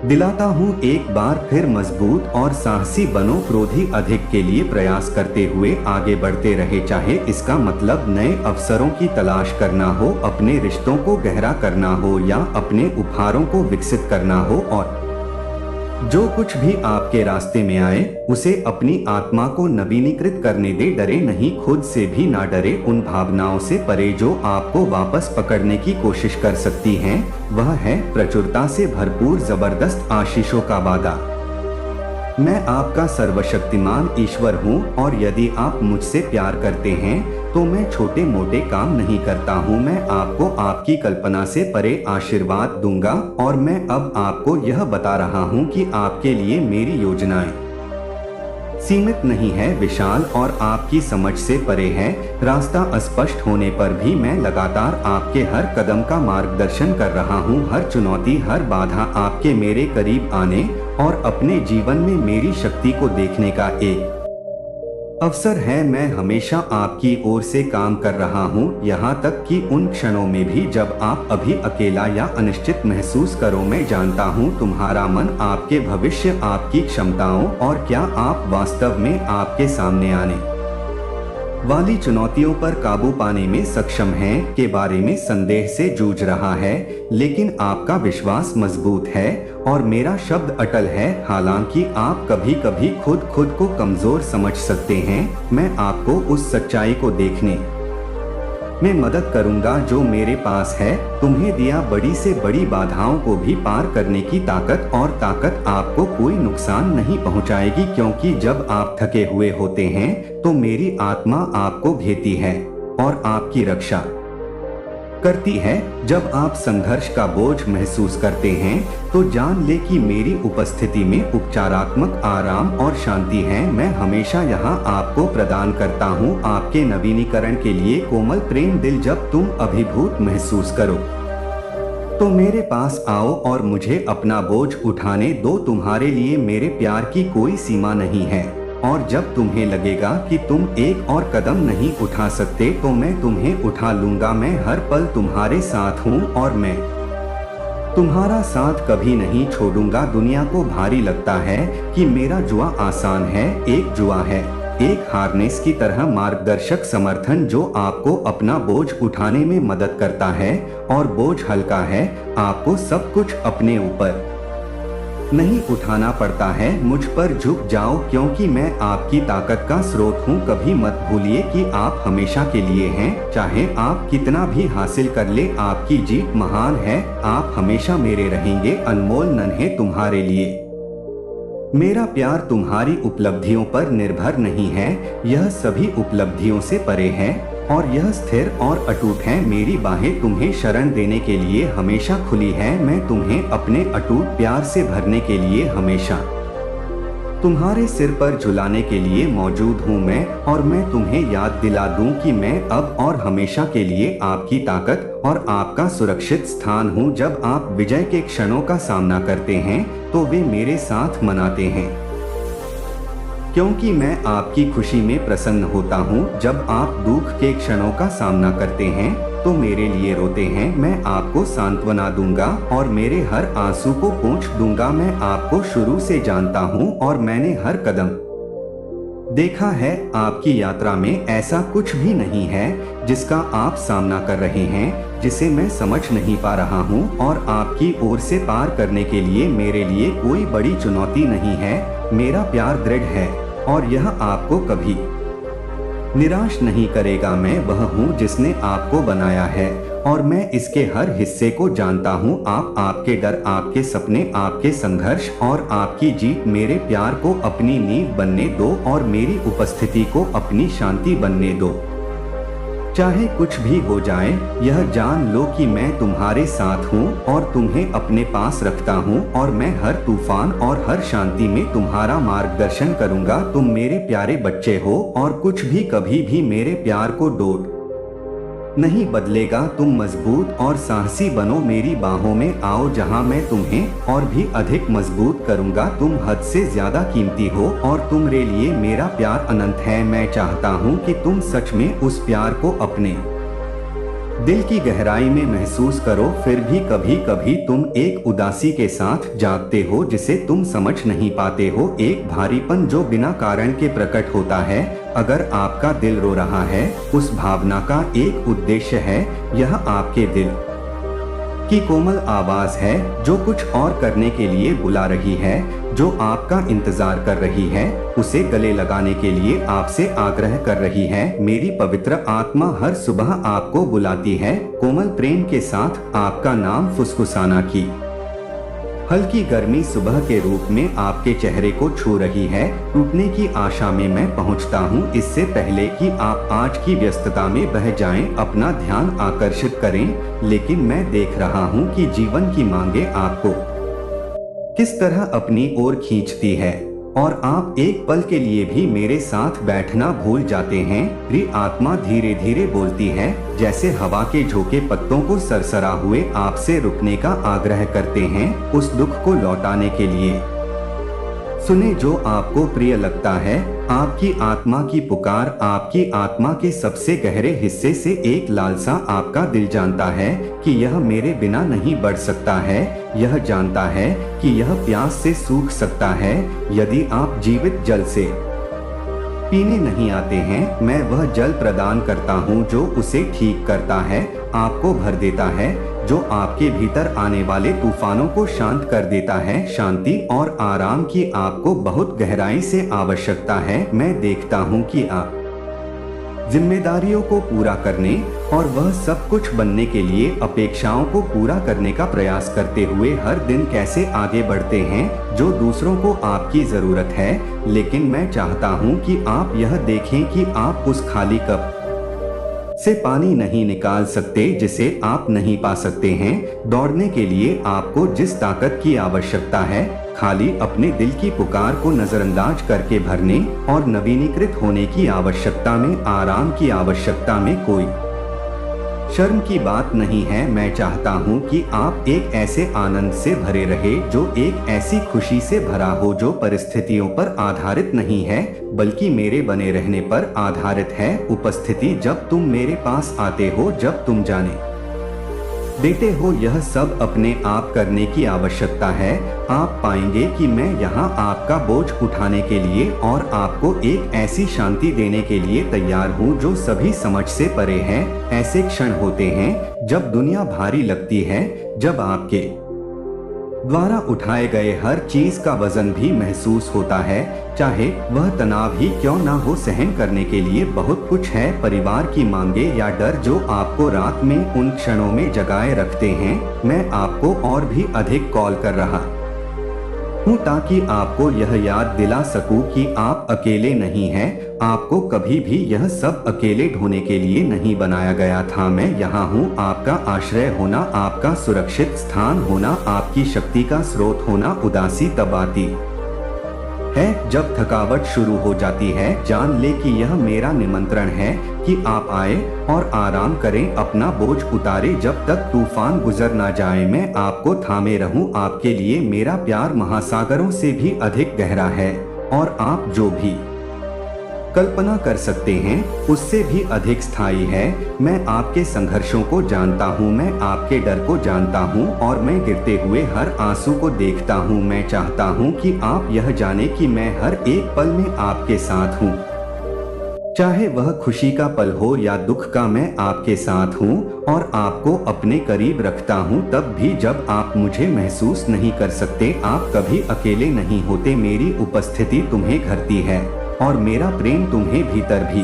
दिलाता हूँ। एक बार फिर मजबूत और साहसी बनो। क्रोधी अधिक के लिए प्रयास करते हुए आगे बढ़ते रहे, चाहे इसका मतलब नए अवसरों की तलाश करना हो, अपने रिश्तों को गहरा करना हो या अपने उपहारों को विकसित करना हो। और जो कुछ भी आपके रास्ते में आए उसे अपनी आत्मा को नवीनीकृत करने दे। डरे नहीं, खुद से भी ना डरे। उन भावनाओं से परे जो आपको वापस पकड़ने की कोशिश कर सकती हैं, वह है प्रचुरता से भरपूर जबरदस्त आशीषों का वादा। मैं आपका सर्वशक्तिमान ईश्वर हूँ और यदि आप मुझसे प्यार करते हैं तो मैं छोटे मोटे काम नहीं करता हूँ। मैं आपको आपकी कल्पना से परे आशीर्वाद दूंगा और मैं अब आपको यह बता रहा हूँ कि आपके लिए मेरी योजनाएं सीमित नहीं है, विशाल और आपकी समझ से परे है। रास्ता अस्पष्ट होने पर भी मैं लगातार आपके हर कदम का मार्गदर्शन कर रहा हूँ। हर चुनौती, हर बाधा आपके मेरे करीब आने और अपने जीवन में मेरी शक्ति को देखने का एक अवसर है। मैं हमेशा आपकी ओर से काम कर रहा हूँ, यहाँ तक कि उन क्षणों में भी जब आप अभी अकेला या अनिश्चित महसूस करो। मैं जानता हूँ तुम्हारा मन, आपके भविष्य, आपकी क्षमताओं और क्या आप वास्तव में आपके सामने आने वाली चुनौतियों पर काबू पाने में सक्षम हैं के बारे में संदेह से जूझ रहा है। लेकिन आपका विश्वास मजबूत है और मेरा शब्द अटल है। हालांकि आप कभी कभी खुद को कमजोर समझ सकते हैं, मैं आपको उस सच्चाई को देखने में मदद करूंगा जो मेरे पास है। तुम्हें दिया बड़ी से बड़ी बाधाओं को भी पार करने की ताकत, और ताकत आपको कोई नुकसान नहीं पहुंचाएगी, क्योंकि जब आप थके हुए होते हैं तो मेरी आत्मा आपको घेती है और आपकी रक्षा करती है। जब आप संघर्ष का बोझ महसूस करते हैं तो जान ले कि मेरी उपस्थिति में उपचारात्मक आराम और शांति है। मैं हमेशा यहाँ आपको प्रदान करता हूँ आपके नवीनीकरण के लिए कोमल प्रेम दिल। जब तुम अभिभूत महसूस करो तो मेरे पास आओ और मुझे अपना बोझ उठाने दो। तुम्हारे लिए मेरे प्यार की कोई सीमा नहीं है, और जब तुम्हें लगेगा कि तुम एक और कदम नहीं उठा सकते तो मैं तुम्हें उठा लूंगा। मैं हर पल तुम्हारे साथ हूँ और मैं तुम्हारा साथ कभी नहीं छोड़ूंगा। दुनिया को भारी लगता है कि मेरा जुआ आसान है, एक जुआ है, एक हार्नेस की तरह मार्गदर्शक समर्थन जो आपको अपना बोझ उठाने में मदद करता है। और बोझ हल्का है, आपको सब कुछ अपने ऊपर नहीं उठाना पड़ता है। मुझ पर झुक जाओ, क्योंकि मैं आपकी ताकत का स्रोत हूँ। कभी मत भूलिए कि आप हमेशा के लिए हैं। चाहे आप कितना भी हासिल कर ले, आपकी जीत महान है। आप हमेशा मेरे रहेंगे, अनमोल नन्हे तुम्हारे लिए मेरा प्यार तुम्हारी उपलब्धियों पर निर्भर नहीं है, यह सभी उपलब्धियों से परे है और यह स्थिर और अटूट है। मेरी बाहें तुम्हें शरण देने के लिए हमेशा खुली है। मैं तुम्हें अपने अटूट प्यार से भरने के लिए हमेशा तुम्हारे सिर पर झुलाने के लिए मौजूद हूँ मैं, और मैं तुम्हें याद दिला दूं कि मैं अब और हमेशा के लिए आपकी ताकत और आपका सुरक्षित स्थान हूँ। जब आप विजय के क्षणों का सामना करते हैं तो वे मेरे साथ मनाते हैं, क्योंकि मैं आपकी खुशी में प्रसन्न होता हूँ। जब आप दुख के क्षणों का सामना करते हैं तो मेरे लिए रोते हैं। मैं आपको सांत्वना दूंगा और मेरे हर आंसू को पोंछ दूंगा। मैं आपको शुरू से जानता हूँ और मैंने हर कदम देखा है। आपकी यात्रा में ऐसा कुछ भी नहीं है जिसका आप सामना कर रहे हैं जिसे मैं समझ नहीं पा रहा हूँ, और आपकी ओर से पार करने के लिए मेरे लिए कोई बड़ी चुनौती नहीं है। मेरा प्यार दृढ़ है और यह आपको कभी निराश नहीं करेगा। मैं वह हूँ जिसने आपको बनाया है और मैं इसके हर हिस्से को जानता हूँ। आपके डर, आपके सपने, आपके संघर्ष और आपकी जीत मेरे प्यार को अपनी नींव बनने दो और मेरी उपस्थिति को अपनी शांति बनने दो। चाहे कुछ भी हो जाए, यह जान लो कि मैं तुम्हारे साथ हूँ और तुम्हें अपने पास रखता हूँ, और मैं हर तूफान और हर शांति में तुम्हारा मार्गदर्शन करूँगा। तुम मेरे प्यारे बच्चे हो और कुछ भी कभी भी मेरे प्यार को डोट नहीं बदलेगा। तुम मजबूत और साहसी बनो, मेरी बाहों में आओ जहां मैं तुम्हें और भी अधिक मजबूत करूंगा। तुम हद से ज्यादा कीमती हो और तुम्हारे लिए मेरा प्यार अनंत है। मैं चाहता हूं कि तुम सच में उस प्यार को अपने दिल की गहराई में महसूस करो। फिर भी कभी कभी तुम एक उदासी के साथ जागते हो जिसे तुम समझ नहीं पाते हो, एक भारीपन जो बिना कारण के प्रकट होता है। अगर आपका दिल रो रहा है, उस भावना का एक उद्देश्य है। यह आपके दिल की कोमल आवाज है जो कुछ और करने के लिए बुला रही है, जो आपका इंतजार कर रही है, उसे गले लगाने के लिए आपसे आग्रह कर रही है। मेरी पवित्र आत्मा हर सुबह आपको बुलाती है, कोमल प्रेम के साथ आपका नाम फुसफुसाना की हल्की गर्मी सुबह के रूप में आपके चेहरे को छू रही है। टूटने की आशा में मैं पहुंचता हूं, इससे पहले कि आप आज की व्यस्तता में बह जाएं। अपना ध्यान आकर्षित करें, लेकिन मैं देख रहा हूं कि जीवन की मांगे आपको किस तरह अपनी ओर खींचती है, और आप एक पल के लिए भी मेरे साथ बैठना भूल जाते हैं। मेरी आत्मा धीरे धीरे बोलती है, जैसे हवा के झोंके पत्तों को सरसरा हुए आपसे रुकने का आग्रह करते हैं, उस दुख को लौटाने के लिए। सुने जो आपको प्रिय लगता है। आपकी आत्मा की पुकार, आपकी आत्मा के सबसे गहरे हिस्से से एक लालसा आपका दिल जानता है कि यह मेरे बिना नहीं बढ़ सकता है। यह जानता है कि यह प्यास से सूख सकता है। यदि आप जीवित जल से पीने नहीं आते हैं, मैं वह जल प्रदान करता हूँ जो उसे ठीक करता है, आपको भर देता है, जो आपके भीतर आने वाले तूफानों को शांत कर देता है। शांति और आराम की आपको बहुत गहराई से आवश्यकता है। मैं देखता हूँ कि आप जिम्मेदारियों को पूरा करने और वह सब कुछ बनने के लिए अपेक्षाओं को पूरा करने का प्रयास करते हुए हर दिन कैसे आगे बढ़ते हैं, जो दूसरों को आपकी जरूरत है। लेकिन मैं चाहता हूं कि आप यह देखें कि आप उस खाली कप से पानी नहीं निकाल सकते जिसे आप नहीं पा सकते हैं। दौड़ने के लिए आपको जिस ताकत की आवश्यकता है, खाली अपने दिल की पुकार को नजरअंदाज करके भरने और नवीनीकृत होने की आवश्यकता में, आराम की आवश्यकता में कोई शर्म की बात नहीं है। मैं चाहता हूँ कि आप एक ऐसे आनंद से भरे रहे जो एक ऐसी खुशी से भरा हो जो परिस्थितियों पर आधारित नहीं है, बल्कि मेरे बने रहने पर आधारित है। उपस्थिति, जब तुम मेरे पास आते हो, जब तुम जाने देते हो, यह सब अपने आप करने की आवश्यकता है। आप पाएंगे कि मैं यहाँ आपका बोझ उठाने के लिए और आपको एक ऐसी शांति देने के लिए तैयार हूँ जो सभी समझ से परे है। ऐसे क्षण होते हैं जब दुनिया भारी लगती है, जब आपके द्वारा उठाए गए हर चीज का वजन भी महसूस होता है, चाहे वह तनाव ही क्यों ना हो। सहन करने के लिए बहुत कुछ है, परिवार की मांगे या डर जो आपको रात में उन क्षणों में जगाए रखते हैं। मैं आपको और भी अधिक कॉल कर रहा हूँ ताकि आपको यह याद दिला सकूं कि आप अकेले नहीं हैं। आपको कभी भी यह सब अकेले ढोने के लिए नहीं बनाया गया था। मैं यहाँ हूँ। आपका आश्रय होना, आपका सुरक्षित स्थान होना, आपकी शक्ति का स्रोत होना। उदासी तब आती है जब थकावट शुरू हो जाती है। जान ले कि यह मेरा निमंत्रण है कि आप आए और आराम करें, अपना बोझ उतारे। जब तक तूफान गुजर ना जाए मैं आपको थामे रहूं। आपके लिए मेरा प्यार महासागरों से भी अधिक गहरा है और आप जो भी कल्पना कर सकते हैं उससे भी अधिक स्थायी है। मैं आपके संघर्षों को जानता हूँ, मैं आपके डर को जानता हूँ और मैं गिरते हुए हर आंसू को देखता हूँ। मैं चाहता हूँ कि आप यह जाने कि मैं हर एक पल में आपके साथ हूँ, चाहे वह खुशी का पल हो या दुख का। मैं आपके साथ हूँ और आपको अपने करीब रखता हूँ तब भी जब आप मुझे महसूस नहीं कर सकते। आप कभी अकेले नहीं होते। मेरी उपस्थिति तुम्हें घरती है और मेरा प्रेम तुम्हें भीतर भी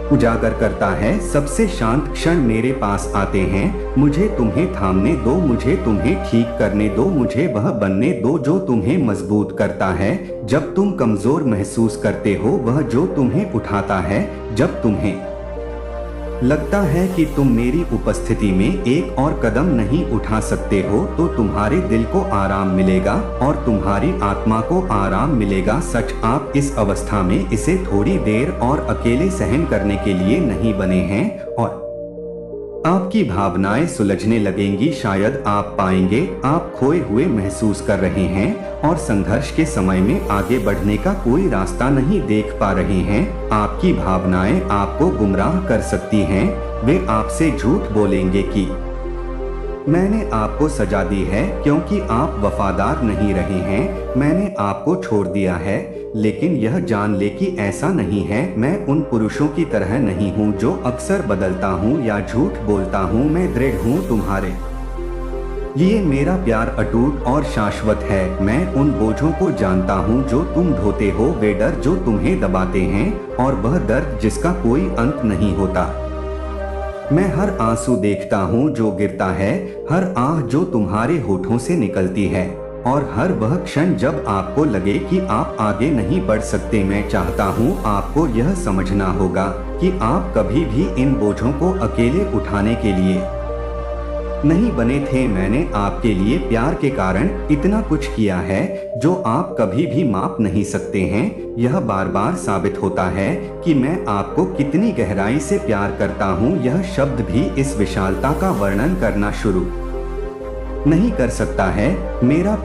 उजागर करता है। सबसे शांत क्षण मेरे पास आते हैं। मुझे तुम्हें थामने दो, मुझे तुम्हें ठीक करने दो, मुझे वह बनने दो जो तुम्हें मजबूत करता है जब तुम कमजोर महसूस करते हो, वह जो तुम्हें उठाता है जब तुम्हें लगता है कि तुम मेरी उपस्थिति में एक और कदम नहीं उठा सकते हो। तो तुम्हारे दिल को आराम मिलेगा और तुम्हारी आत्मा को आराम मिलेगा। सच, आप इस अवस्था में इसे थोड़ी देर और अकेले सहन करने के लिए नहीं बने हैं और आपकी भावनाएं सुलझने लगेंगी। शायद आप पाएंगे आप खोए हुए महसूस कर रहे हैं और संघर्ष के समय में आगे बढ़ने का कोई रास्ता नहीं देख पा रहे हैं। आपकी भावनाएं आपको गुमराह कर सकती हैं। वे आपसे झूठ बोलेंगे कि मैंने आपको सजा दी है क्योंकि आप वफादार नहीं रहे हैं, मैंने आपको छोड़ दिया है। लेकिन यह जान ले कि ऐसा नहीं है। मैं उन पुरुषों की तरह नहीं हूँ जो अक्सर बदलता हूँ या झूठ बोलता हूँ। मैं दृढ़ हूँ तुम्हारे लिए। मेरा प्यार अटूट और शाश्वत है। मैं उन बोझों को जानता हूँ जो तुम ढोते हो, वे डर जो तुम्हें दबाते हैं और वह दर्द जिसका कोई अंत नहीं होता। मैं हर आंसू देखता हूँ जो गिरता है, हर आह जो तुम्हारे होठों से निकलती है और हर वह क्षण जब आपको लगे कि आप आगे नहीं बढ़ सकते। मैं चाहता हूँ आपको यह समझना होगा कि आप कभी भी इन बोझों को अकेले उठाने के लिए नहीं बने थे। मैंने आपके लिए प्यार के कारण इतना कुछ किया है जो आप कभी भी माप नहीं सकते हैं। यह बार बार साबित होता है कि मैं आपको कितनी गहराई से प्यार करता हूँ। यह शब्द भी इस विशालता का वर्णन करना शुरू नहीं कर सकता है। मेरा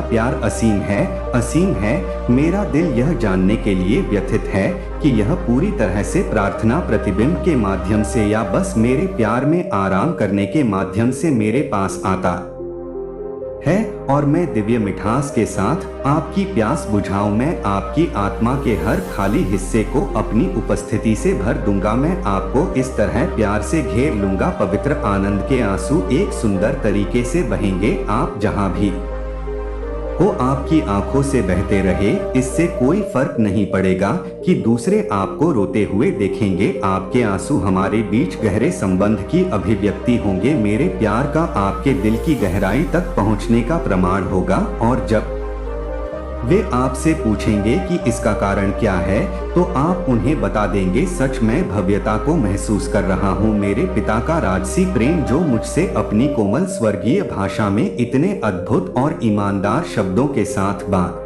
प्यार असीम है, असीम है। मेरा दिल यह जानने के लिए व्यथित है कि यह पूरी तरह से प्रार्थना प्रतिबिंब के माध्यम से या बस मेरे प्यार में आराम करने के माध्यम से मेरे पास आता है और मैं दिव्य मिठास के साथ आपकी प्यास बुझाऊं। मैं आपकी आत्मा के हर खाली हिस्से को अपनी उपस्थिति से भर दूंगा। मैं आपको इस तरह प्यार से घेर लूंगा। पवित्र आनंद के आंसू एक सुंदर तरीके से बहेंगे। आप जहां भी हो आपकी आंखों से बहते रहे। इससे कोई फर्क नहीं पड़ेगा कि दूसरे आपको रोते हुए देखेंगे। आपके आंसू हमारे बीच गहरे संबंध की अभिव्यक्ति होंगे। मेरे प्यार का आपके दिल की गहराई तक पहुंचने का प्रमाण होगा और जब वे आपसे पूछेंगे कि इसका कारण क्या है तो आप उन्हें बता देंगे, सच में भव्यता को महसूस कर रहा हूँ। मेरे पिता का राजसी प्रेम जो मुझसे अपनी कोमल स्वर्गीय भाषा में इतने अद्भुत और ईमानदार शब्दों के साथ बात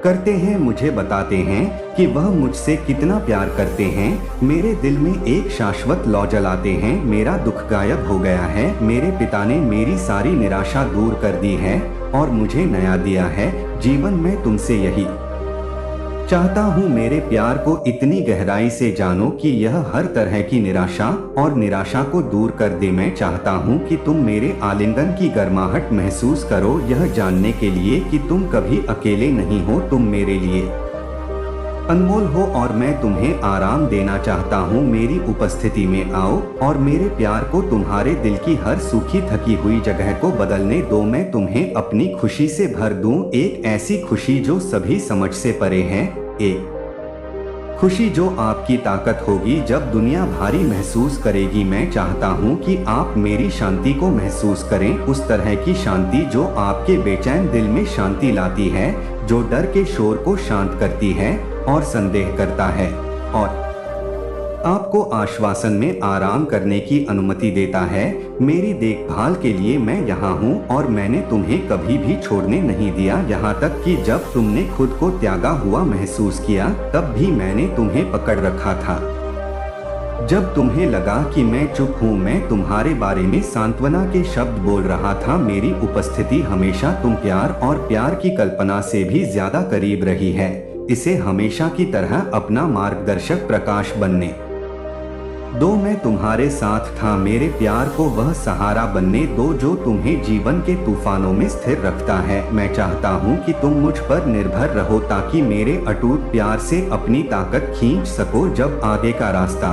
करते हैं, मुझे बताते हैं कि वह मुझसे कितना प्यार करते हैं। मेरे दिल में एक शाश्वत लौ जलाते हैं। मेरा दुख गायब हो गया है। मेरे पिता ने मेरी सारी निराशा दूर कर दी है और मुझे नया दिया है। जीवन में तुमसे यही चाहता हूँ। मेरे प्यार को इतनी गहराई से जानो कि यह हर तरह की निराशा और निराशा को दूर कर दे। मैं चाहता हूँ कि तुम मेरे आलिंगन की गर्माहट महसूस करो, यह जानने के लिए कि तुम कभी अकेले नहीं हो। तुम मेरे लिए अनमोल हो और मैं तुम्हें आराम देना चाहता हूँ। मेरी उपस्थिति में आओ और मेरे प्यार को तुम्हारे दिल की हर सूखी थकी हुई जगह को बदलने दो। मैं तुम्हें अपनी खुशी से भर दूं, एक ऐसी खुशी जो सभी समझ से परे है, एक खुशी जो आपकी ताकत होगी जब दुनिया भारी महसूस करेगी। मैं चाहता हूँ कि आप मेरी शांति को महसूस करें, उस तरह की शांति जो आपके बेचैन दिल में शांति लाती है, जो डर के शोर को शांत करती है और संदेह करता है और आपको आश्वासन में आराम करने की अनुमति देता है। मेरी देखभाल के लिए मैं यहाँ हूँ और मैंने तुम्हें कभी भी छोड़ने नहीं दिया, यहाँ तक कि जब तुमने खुद को त्यागा हुआ महसूस किया तब भी मैंने तुम्हें पकड़ रखा था। जब तुम्हें लगा कि मैं चुप हूँ, मैं तुम्हारे बारे में सांत्वना के शब्द बोल रहा था। मेरी उपस्थिति हमेशा तुम प्यार और प्यार की कल्पना से भी ज्यादा करीब रही है। इसे हमेशा की तरह अपना मार्गदर्शक प्रकाश बनने दो। मैं तुम्हारे साथ था, मेरे प्यार को वह सहारा बनने दो जो तुम्हें जीवन के तूफानों में स्थिर रखता है। मैं चाहता हूँ कि तुम मुझ पर निर्भर रहो ताकि मेरे अटूट प्यार से अपनी ताकत खींच सको। जब आगे का रास्ता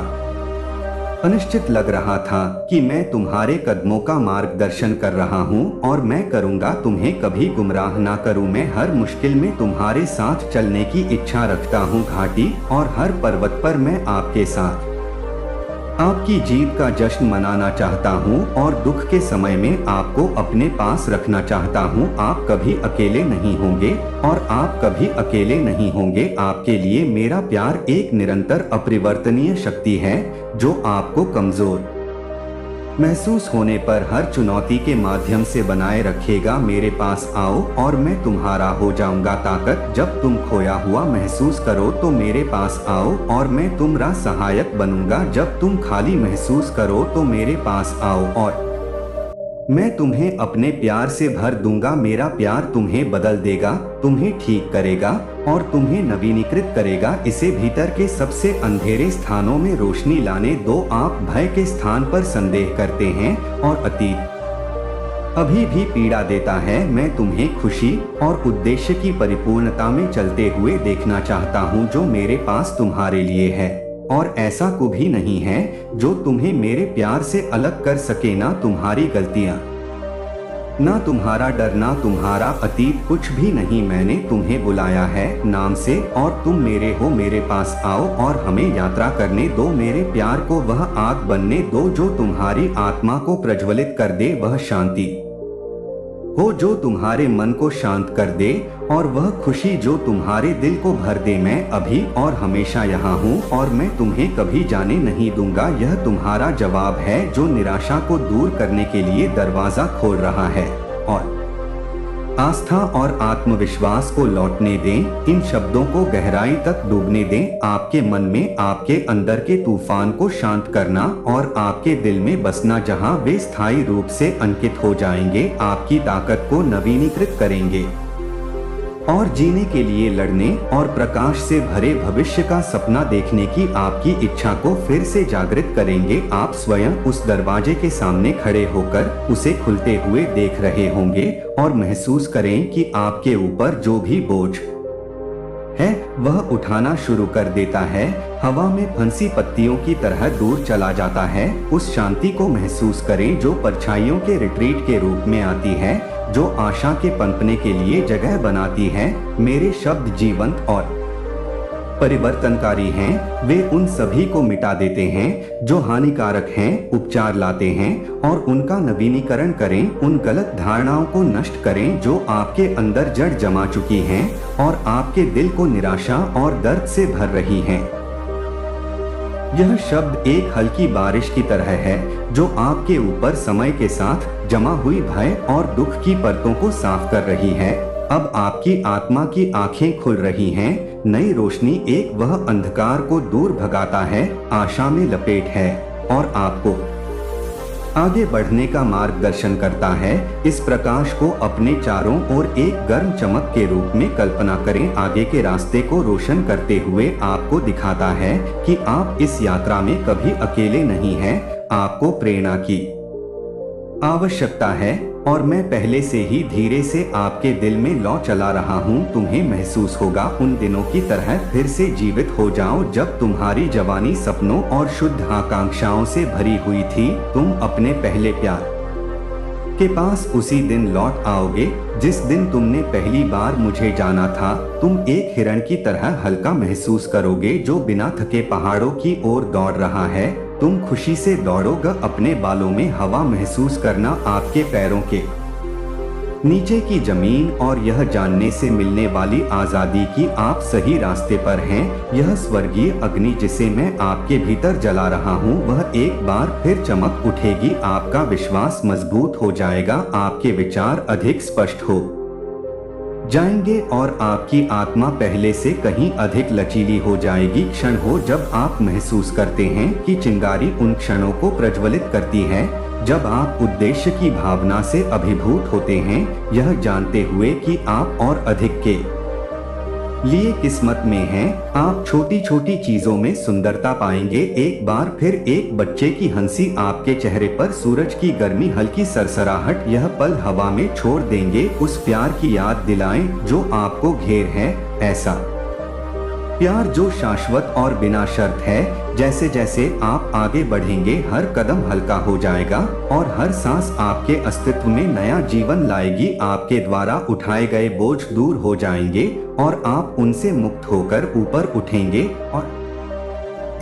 अनिश्चित लग रहा था कि मैं तुम्हारे कदमों का मार्गदर्शन कर रहा हूँ और मैं करूँगा, तुम्हें कभी गुमराह ना करूँ। मैं हर मुश्किल में तुम्हारे साथ चलने की इच्छा रखता हूँ। घाटी और हर पर्वत पर मैं आपके साथ आपकी जीत का जश्न मनाना चाहता हूँ और दुख के समय में आपको अपने पास रखना चाहता हूँ। आप कभी अकेले नहीं होंगे और आप कभी अकेले नहीं होंगे। आपके लिए मेरा प्यार एक निरंतर अपरिवर्तनीय शक्ति है जो आपको कमजोर महसूस होने पर हर चुनौती के माध्यम से बनाए रखेगा। मेरे पास आओ और मैं तुम्हारा हो जाऊंगा ताकत। जब तुम खोया हुआ महसूस करो तो मेरे पास आओ और मैं तुम्हारा सहायक बनूंगा। जब तुम खाली महसूस करो तो मेरे पास आओ और मैं तुम्हें अपने प्यार से भर दूंगा। मेरा प्यार तुम्हें बदल देगा, तुम्हें ठीक करेगा और तुम्हें नवीनीकृत करेगा। इसे भीतर के सबसे अंधेरे स्थानों में रोशनी लाने दो। आप भय के स्थान पर संदेह करते हैं और अतीत अभी भी पीड़ा देता है। मैं तुम्हें खुशी और उद्देश्य की परिपूर्णता में चलते हुए देखना चाहता हूँ जो मेरे पास तुम्हारे लिए है और ऐसा कभी नहीं है जो तुम्हें मेरे प्यार से अलग कर सके। ना तुम्हारी गलतियां, ना तुम्हारा डर, ना तुम्हारा अतीत, कुछ भी नहीं। मैंने तुम्हें बुलाया है नाम से और तुम मेरे हो। मेरे पास आओ और हमें यात्रा करने दो। मेरे प्यार को वह आग बनने दो जो तुम्हारी आत्मा को प्रज्वलित कर दे, वह शांति हो जो तुम्हारे मन को शांत कर दे और वह खुशी जो तुम्हारे दिल को भर दे। मैं अभी और हमेशा यहाँ हूँ और मैं तुम्हें कभी जाने नहीं दूंगा। यह तुम्हारा जवाब है जो निराशा को दूर करने के लिए दरवाजा खोल रहा है और आस्था और आत्मविश्वास को लौटने दें। इन शब्दों को गहराई तक डूबने दें, आपके मन में आपके अंदर के तूफान को शांत करना और आपके दिल में बसना जहां वे स्थायी रूप से अंकित हो जाएंगे, आपकी ताकत को नवीनीकृत करेंगे और जीने के लिए लड़ने और प्रकाश से भरे भविष्य का सपना देखने की आपकी इच्छा को फिर से जागृत करेंगे। आप स्वयं उस दरवाजे के सामने खड़े होकर उसे खुलते हुए देख रहे होंगे और महसूस करें कि आपके ऊपर जो भी बोझ है वह उठाना शुरू कर देता है, हवा में फंसी पत्तियों की तरह दूर चला जाता है। उस शांति को महसूस करें जो परछाइयों के रिट्रीट के रूप में आती है, जो आशा के पनपने के लिए जगह बनाती है। मेरे शब्द जीवंत और परिवर्तनकारी हैं। वे उन सभी को मिटा देते हैं जो हानिकारक हैं, उपचार लाते हैं और उनका नवीनीकरण करें। उन गलत धारणाओं को नष्ट करें जो आपके अंदर जड़ जमा चुकी हैं और आपके दिल को निराशा और दर्द से भर रही हैं। यह शब्द एक हल्की बारिश की तरह है जो आपके ऊपर समय के साथ जमा हुई भय और दुख की परतों को साफ कर रही है। अब आपकी आत्मा की आंखें खुल रही हैं। नई रोशनी एक वह अंधकार को दूर भगाता है, आशा में लपेट है और आपको आगे बढ़ने का मार्गदर्शन करता है। इस प्रकाश को अपने चारों ओर एक गर्म चमक के रूप में कल्पना करें। आगे के रास्ते को रोशन करते हुए आपको दिखाता है कि आप इस यात्रा में कभी अकेले नहीं हैं। आपको प्रेरणा की आवश्यकता है और मैं पहले से ही धीरे से आपके दिल में लौ चला रहा हूँ। तुम्हें महसूस होगा उन दिनों की तरह फिर से जीवित हो जाओ जब तुम्हारी जवानी सपनों और शुद्ध आकांक्षाओं से भरी हुई थी। तुम अपने पहले प्यार के पास उसी दिन लौट आओगे जिस दिन तुमने पहली बार मुझे जाना था। तुम एक हिरण की तरह हल्का महसूस करोगे जो बिना थके पहाड़ों की ओर दौड़ रहा है। तुम खुशी से दौड़ोगे, अपने बालों में हवा महसूस करना, आपके पैरों के नीचे की जमीन, और यह जानने से मिलने वाली आजादी कि आप सही रास्ते पर हैं। यह स्वर्गीय अग्नि जिसे मैं आपके भीतर जला रहा हूँ वह एक बार फिर चमक उठेगी। आपका विश्वास मजबूत हो जाएगा, आपके विचार अधिक स्पष्ट हो जाएंगे और आपकी आत्मा पहले से कहीं अधिक लचीली हो जाएगी। क्षण हो जब आप महसूस करते हैं कि चिंगारी उन क्षणों को प्रज्वलित करती है जब आप उद्देश्य की भावना से अभिभूत होते हैं, यह जानते हुए कि आप और अधिक के लिए किस्मत में हैं। आप छोटी छोटी चीजों में सुंदरता पाएंगे। एक बार फिर एक बच्चे की हंसी, आपके चेहरे पर सूरज की गर्मी, हल्की सरसराहट, यह पल हवा में छोड़ देंगे। उस प्यार की याद दिलाएं जो आपको घेर है, ऐसा प्यार जो शाश्वत और बिना शर्त है। जैसे जैसे आप आगे बढ़ेंगे हर कदम हल्का हो जाएगा और हर सांस आपके अस्तित्व में नया जीवन लाएगी। आपके द्वारा उठाए गए बोझ दूर हो जाएंगे और आप उनसे मुक्त होकर ऊपर उठेंगे और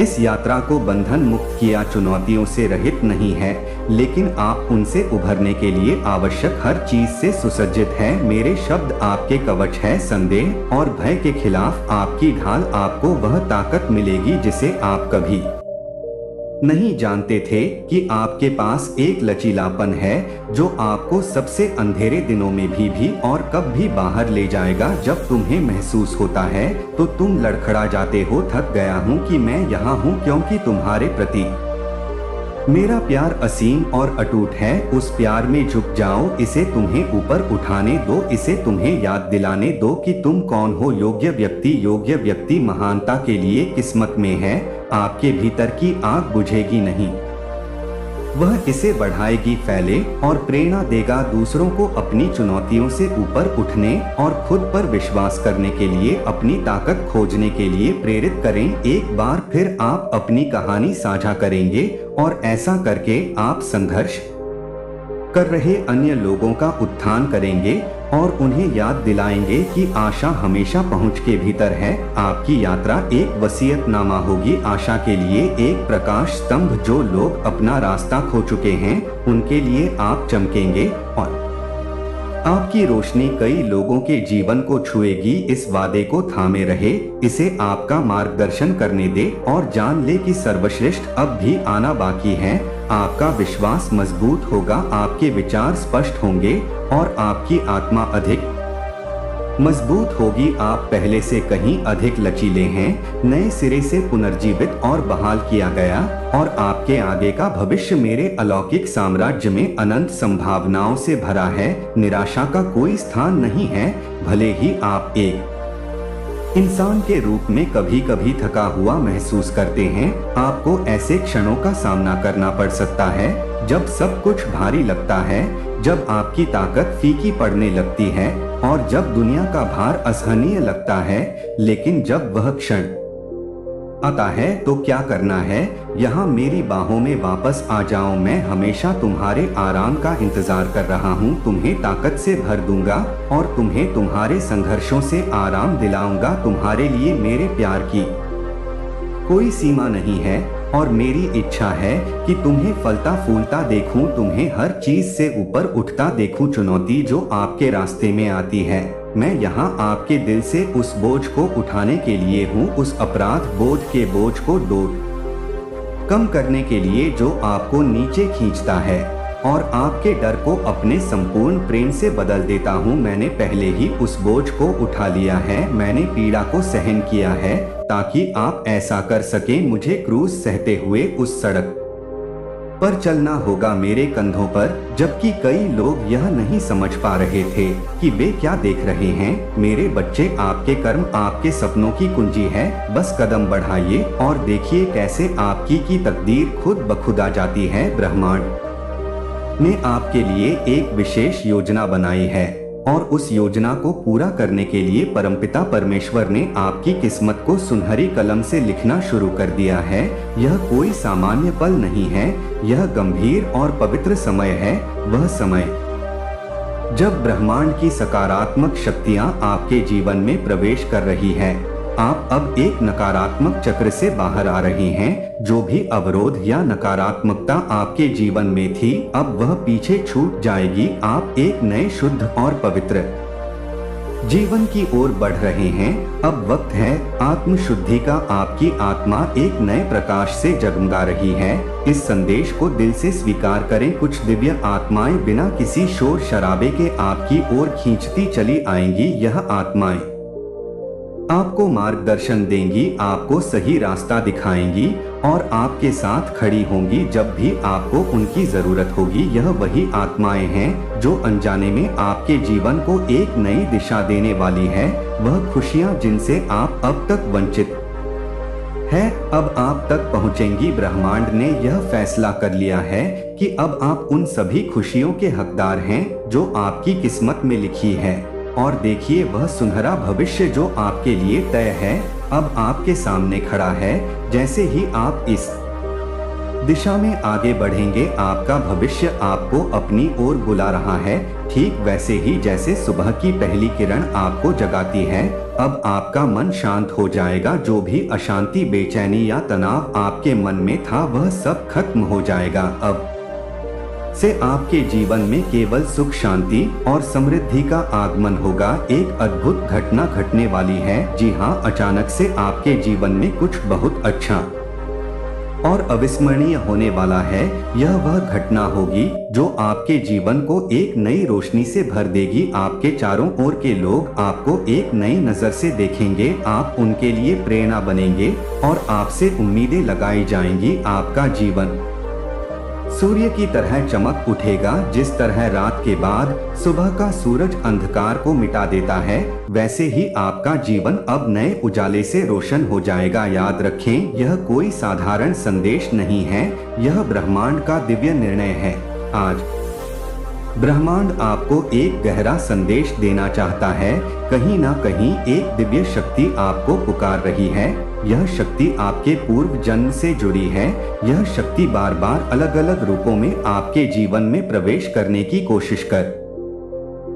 इस यात्रा को बंधन मुक्त किया चुनौतियों से रहित नहीं है, लेकिन आप उनसे उभरने के लिए आवश्यक हर चीज से सुसज्जित है। मेरे शब्द आपके कवच है, संदेह और भय के खिलाफ आपकी ढाल। आपको वह ताकत मिलेगी जिसे आप कभी नहीं जानते थे कि आपके पास एक लचीलापन है जो आपको सबसे अंधेरे दिनों में भी और कब भी बाहर ले जाएगा। जब तुम्हें महसूस होता है तो तुम लड़खड़ा जाते हो, थक गया हूँ कि मैं यहाँ हूँ क्योंकि तुम्हारे प्रति मेरा प्यार असीम और अटूट है। उस प्यार में झुक जाओ, इसे तुम्हें ऊपर उठाने दो, इसे तुम्हें याद दिलाने दो कि तुम कौन हो। योग्य व्यक्ति महानता के लिए किस्मत में है। आपके भीतर की आग बुझेगी नहीं, वह इसे बढ़ाएगी, फैले और प्रेरणा देगा दूसरों को अपनी चुनौतियों से ऊपर उठने और खुद पर विश्वास करने के लिए, अपनी ताकत खोजने के लिए प्रेरित करें। एक बार फिर आप अपनी कहानी साझा करेंगे और ऐसा करके आप संघर्ष कर रहे अन्य लोगों का उत्थान करेंगे और उन्हें याद दिलाएंगे कि आशा हमेशा पहुंच के भीतर है। आपकी यात्रा एक वसीयतनामा होगी, आशा के लिए एक प्रकाश स्तंभ। जो लोग अपना रास्ता खो चुके हैं उनके लिए आप चमकेंगे और आपकी रोशनी कई लोगों के जीवन को छुएगी। इस वादे को थामे रहे, इसे आपका मार्गदर्शन करने दे और जान ले कि सर्वश्रेष्ठ अब भी आना बाकी है। आपका विश्वास मजबूत होगा, आपके विचार स्पष्ट होंगे और आपकी आत्मा अधिक मजबूत होगी। आप पहले से कहीं अधिक लचीले हैं, नए सिरे से पुनर्जीवित और बहाल किया गया और आपके आगे का भविष्य मेरे अलौकिक साम्राज्य में अनंत संभावनाओं से भरा है। निराशा का कोई स्थान नहीं है। भले ही आप एक इंसान के रूप में कभी कभी थका हुआ महसूस करते हैं, आपको ऐसे क्षणों का सामना करना पड़ सकता है जब सब कुछ भारी लगता है, जब आपकी ताकत फीकी पड़ने लगती है और जब दुनिया का भार असहनीय लगता है। लेकिन जब वह क्षण आता है तो क्या करना है? यहाँ मेरी बाहों में वापस आ जाओ। मैं हमेशा तुम्हारे आराम का इंतजार कर रहा हूँ। तुम्हें ताकत से भर दूंगा और तुम्हें तुम्हारे संघर्षों से आराम दिलाऊंगा। तुम्हारे लिए मेरे प्यार की कोई सीमा नहीं है और मेरी इच्छा है कि तुम्हें फलता फूलता देखूं, तुम्हें हर चीज से ऊपर उठता देखूं। चुनौती जो आपके रास्ते में आती है, मैं यहाँ आपके दिल से उस बोझ को उठाने के लिए हूँ, उस अपराध बोझ के बोझ को कम करने के लिए जो आपको नीचे खींचता है और आपके डर को अपने संपूर्ण प्रेम से बदल देता हूँ। मैंने पहले ही उस बोझ को उठा लिया है, मैंने पीड़ा को सहन किया है ताकि आप ऐसा कर सकें। मुझे क्रूज सहते हुए उस सड़क पर चलना होगा मेरे कंधों पर, जबकि कई लोग यह नहीं समझ पा रहे थे कि वे क्या देख रहे हैं। मेरे बच्चे, आपके कर्म आपके सपनों की कुंजी है। बस कदम बढ़ाइए और देखिए कैसे आपकी की तकदीर खुद ब खुद आ जाती है। ब्रह्मांड ने आपके लिए एक विशेष योजना बनाई है और उस योजना को पूरा करने के लिए परमपिता परमेश्वर ने आपकी किस्मत को सुनहरी कलम से लिखना शुरू कर दिया है। यह कोई सामान्य पल नहीं है, यह गंभीर और पवित्र समय है। वह समय जब ब्रह्मांड की सकारात्मक शक्तियां आपके जीवन में प्रवेश कर रही है, आप अब एक नकारात्मक चक्र से बाहर आ रहे हैं। जो भी अवरोध या नकारात्मकता आपके जीवन में थी, अब वह पीछे छूट जाएगी। आप एक नए शुद्ध और पवित्र जीवन की ओर बढ़ रहे हैं। अब वक्त है आत्म शुद्धि का। आपकी आत्मा एक नए प्रकाश से जगमगा रही है। इस संदेश को दिल से स्वीकार करें। कुछ दिव्य आत्माएं बिना किसी शोर शराबे के आपकी ओर खींचती चली आएंगी। यह आत्माएं आपको मार्गदर्शन देंगी, आपको सही रास्ता दिखाएंगी और आपके साथ खड़ी होंगी जब भी आपको उनकी जरूरत होगी। यह वही आत्माएं हैं जो अनजाने में आपके जीवन को एक नई दिशा देने वाली है। वह खुशियां जिनसे आप अब तक वंचित है, अब आप तक पहुंचेंगी। ब्रह्मांड ने यह फैसला कर लिया है कि अब आप उन सभी खुशियों के हकदार हैं जो आपकी किस्मत में लिखी है। और देखिए, वह सुनहरा भविष्य जो आपके लिए तय है अब आपके सामने खड़ा है। जैसे ही आप इस दिशा में आगे बढ़ेंगे, आपका भविष्य आपको अपनी ओर बुला रहा है। ठीक वैसे ही जैसे सुबह की पहली किरण आपको जगाती है, अब आपका मन शांत हो जाएगा। जो भी अशांति, बेचैनी या तनाव आपके मन में था, वह सब खत्म हो जाएगा। अब से आपके जीवन में केवल सुख, शांति और समृद्धि का आगमन होगा। एक अद्भुत घटना घटने वाली है। जी हाँ, अचानक से आपके जीवन में कुछ बहुत अच्छा और अविस्मरणीय होने वाला है। यह वह घटना होगी जो आपके जीवन को एक नई रोशनी से भर देगी। आपके चारों ओर के लोग आपको एक नई नजर से देखेंगे। आप उनके लिए प्रेरणा बनेंगे और आपसे उम्मीदें लगाई जाएंगी। आपका जीवन सूर्य की तरह चमक उठेगा। जिस तरह रात के बाद सुबह का सूरज अंधकार को मिटा देता है, वैसे ही आपका जीवन अब नए उजाले से रोशन हो जाएगा। याद रखें, यह कोई साधारण संदेश नहीं है, यह ब्रह्मांड का दिव्य निर्णय है। आज ब्रह्मांड आपको एक गहरा संदेश देना चाहता है। कहीं ना कहीं एक दिव्य शक्ति आपको पुकार रही है। यह शक्ति आपके पूर्व जन्म से जुड़ी है। यह शक्ति बार बार अलग अलग रूपों में आपके जीवन में प्रवेश करने की कोशिश कर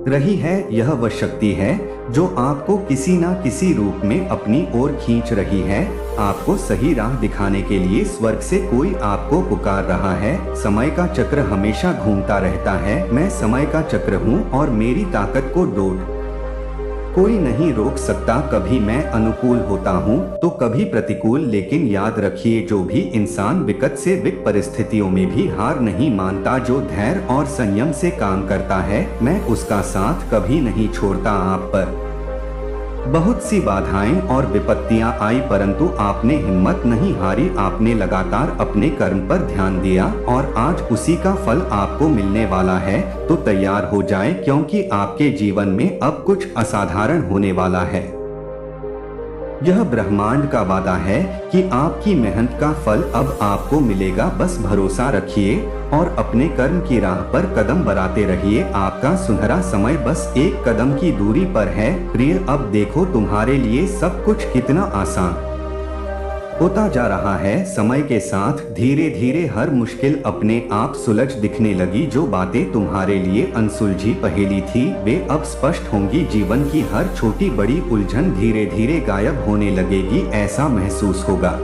रही है। यह वह शक्ति है जो आपको किसी न किसी रूप में अपनी ओर खींच रही है। आपको सही राह दिखाने के लिए स्वर्ग से कोई आपको पुकार रहा है। समय का चक्र हमेशा घूमता रहता है। मैं समय का चक्र हूँ और मेरी ताकत को कोई नहीं रोक सकता। कभी मैं अनुकूल होता हूँ तो कभी प्रतिकूल, लेकिन याद रखिए, जो भी इंसान विकट से विकट परिस्थितियों में भी हार नहीं मानता, जो धैर्य और संयम से काम करता है, मैं उसका साथ कभी नहीं छोड़ता। आप पर बहुत सी बाधाएं और विपत्तियां आई, परंतु आपने हिम्मत नहीं हारी। आपने लगातार अपने कर्म पर ध्यान दिया और आज उसी का फल आपको मिलने वाला है। तो तैयार हो जाएं, क्योंकि आपके जीवन में अब कुछ असाधारण होने वाला है। यह ब्रह्मांड का वादा है कि आपकी मेहनत का फल अब आपको मिलेगा। बस भरोसा रखिए और अपने कर्म की राह पर कदम बढ़ाते रहिए। आपका सुनहरा समय बस एक कदम की दूरी पर है। प्रिय, अब देखो तुम्हारे लिए सब कुछ कितना आसान होता जा रहा है। समय के साथ धीरे धीरे हर मुश्किल अपने आप सुलझ दिखने लगी। जो बातें तुम्हारे लिए अनसुलझी पहेली थी, वे अब स्पष्ट होंगी। जीवन की हर छोटी बड़ी उलझन धीरे धीरे गायब होने लगेगी। ऐसा महसूस होगा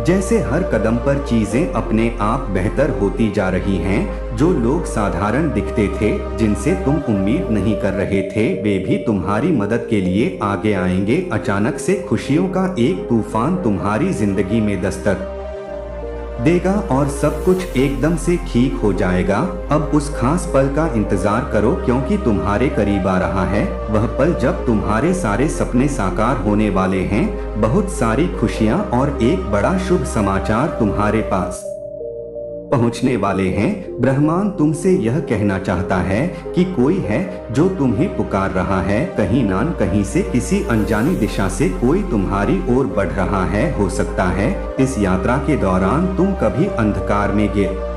जैसे हर कदम पर चीजें अपने आप बेहतर होती जा रही हैं। जो लोग साधारण दिखते थे, जिनसे तुम उम्मीद नहीं कर रहे थे, वे भी तुम्हारी मदद के लिए आगे आएंगे। अचानक से खुशियों का एक तूफान तुम्हारी जिंदगी में दस्तक देगा और सब कुछ एकदम से ठीक हो जाएगा। अब उस खास पल का इंतजार करो, क्योंकि तुम्हारे करीब आ रहा है वह पल जब तुम्हारे सारे सपने साकार होने वाले हैं। बहुत सारी खुशियां और एक बड़ा शुभ समाचार तुम्हारे पास पहुंचने वाले हैं। ब्रह्मांड तुमसे यह कहना चाहता है कि कोई है जो तुम्हें पुकार रहा है। कहीं ना कहीं से, किसी अनजानी दिशा से कोई तुम्हारी ओर बढ़ रहा है। हो सकता है इस यात्रा के दौरान तुम कभी अंधकार में गिर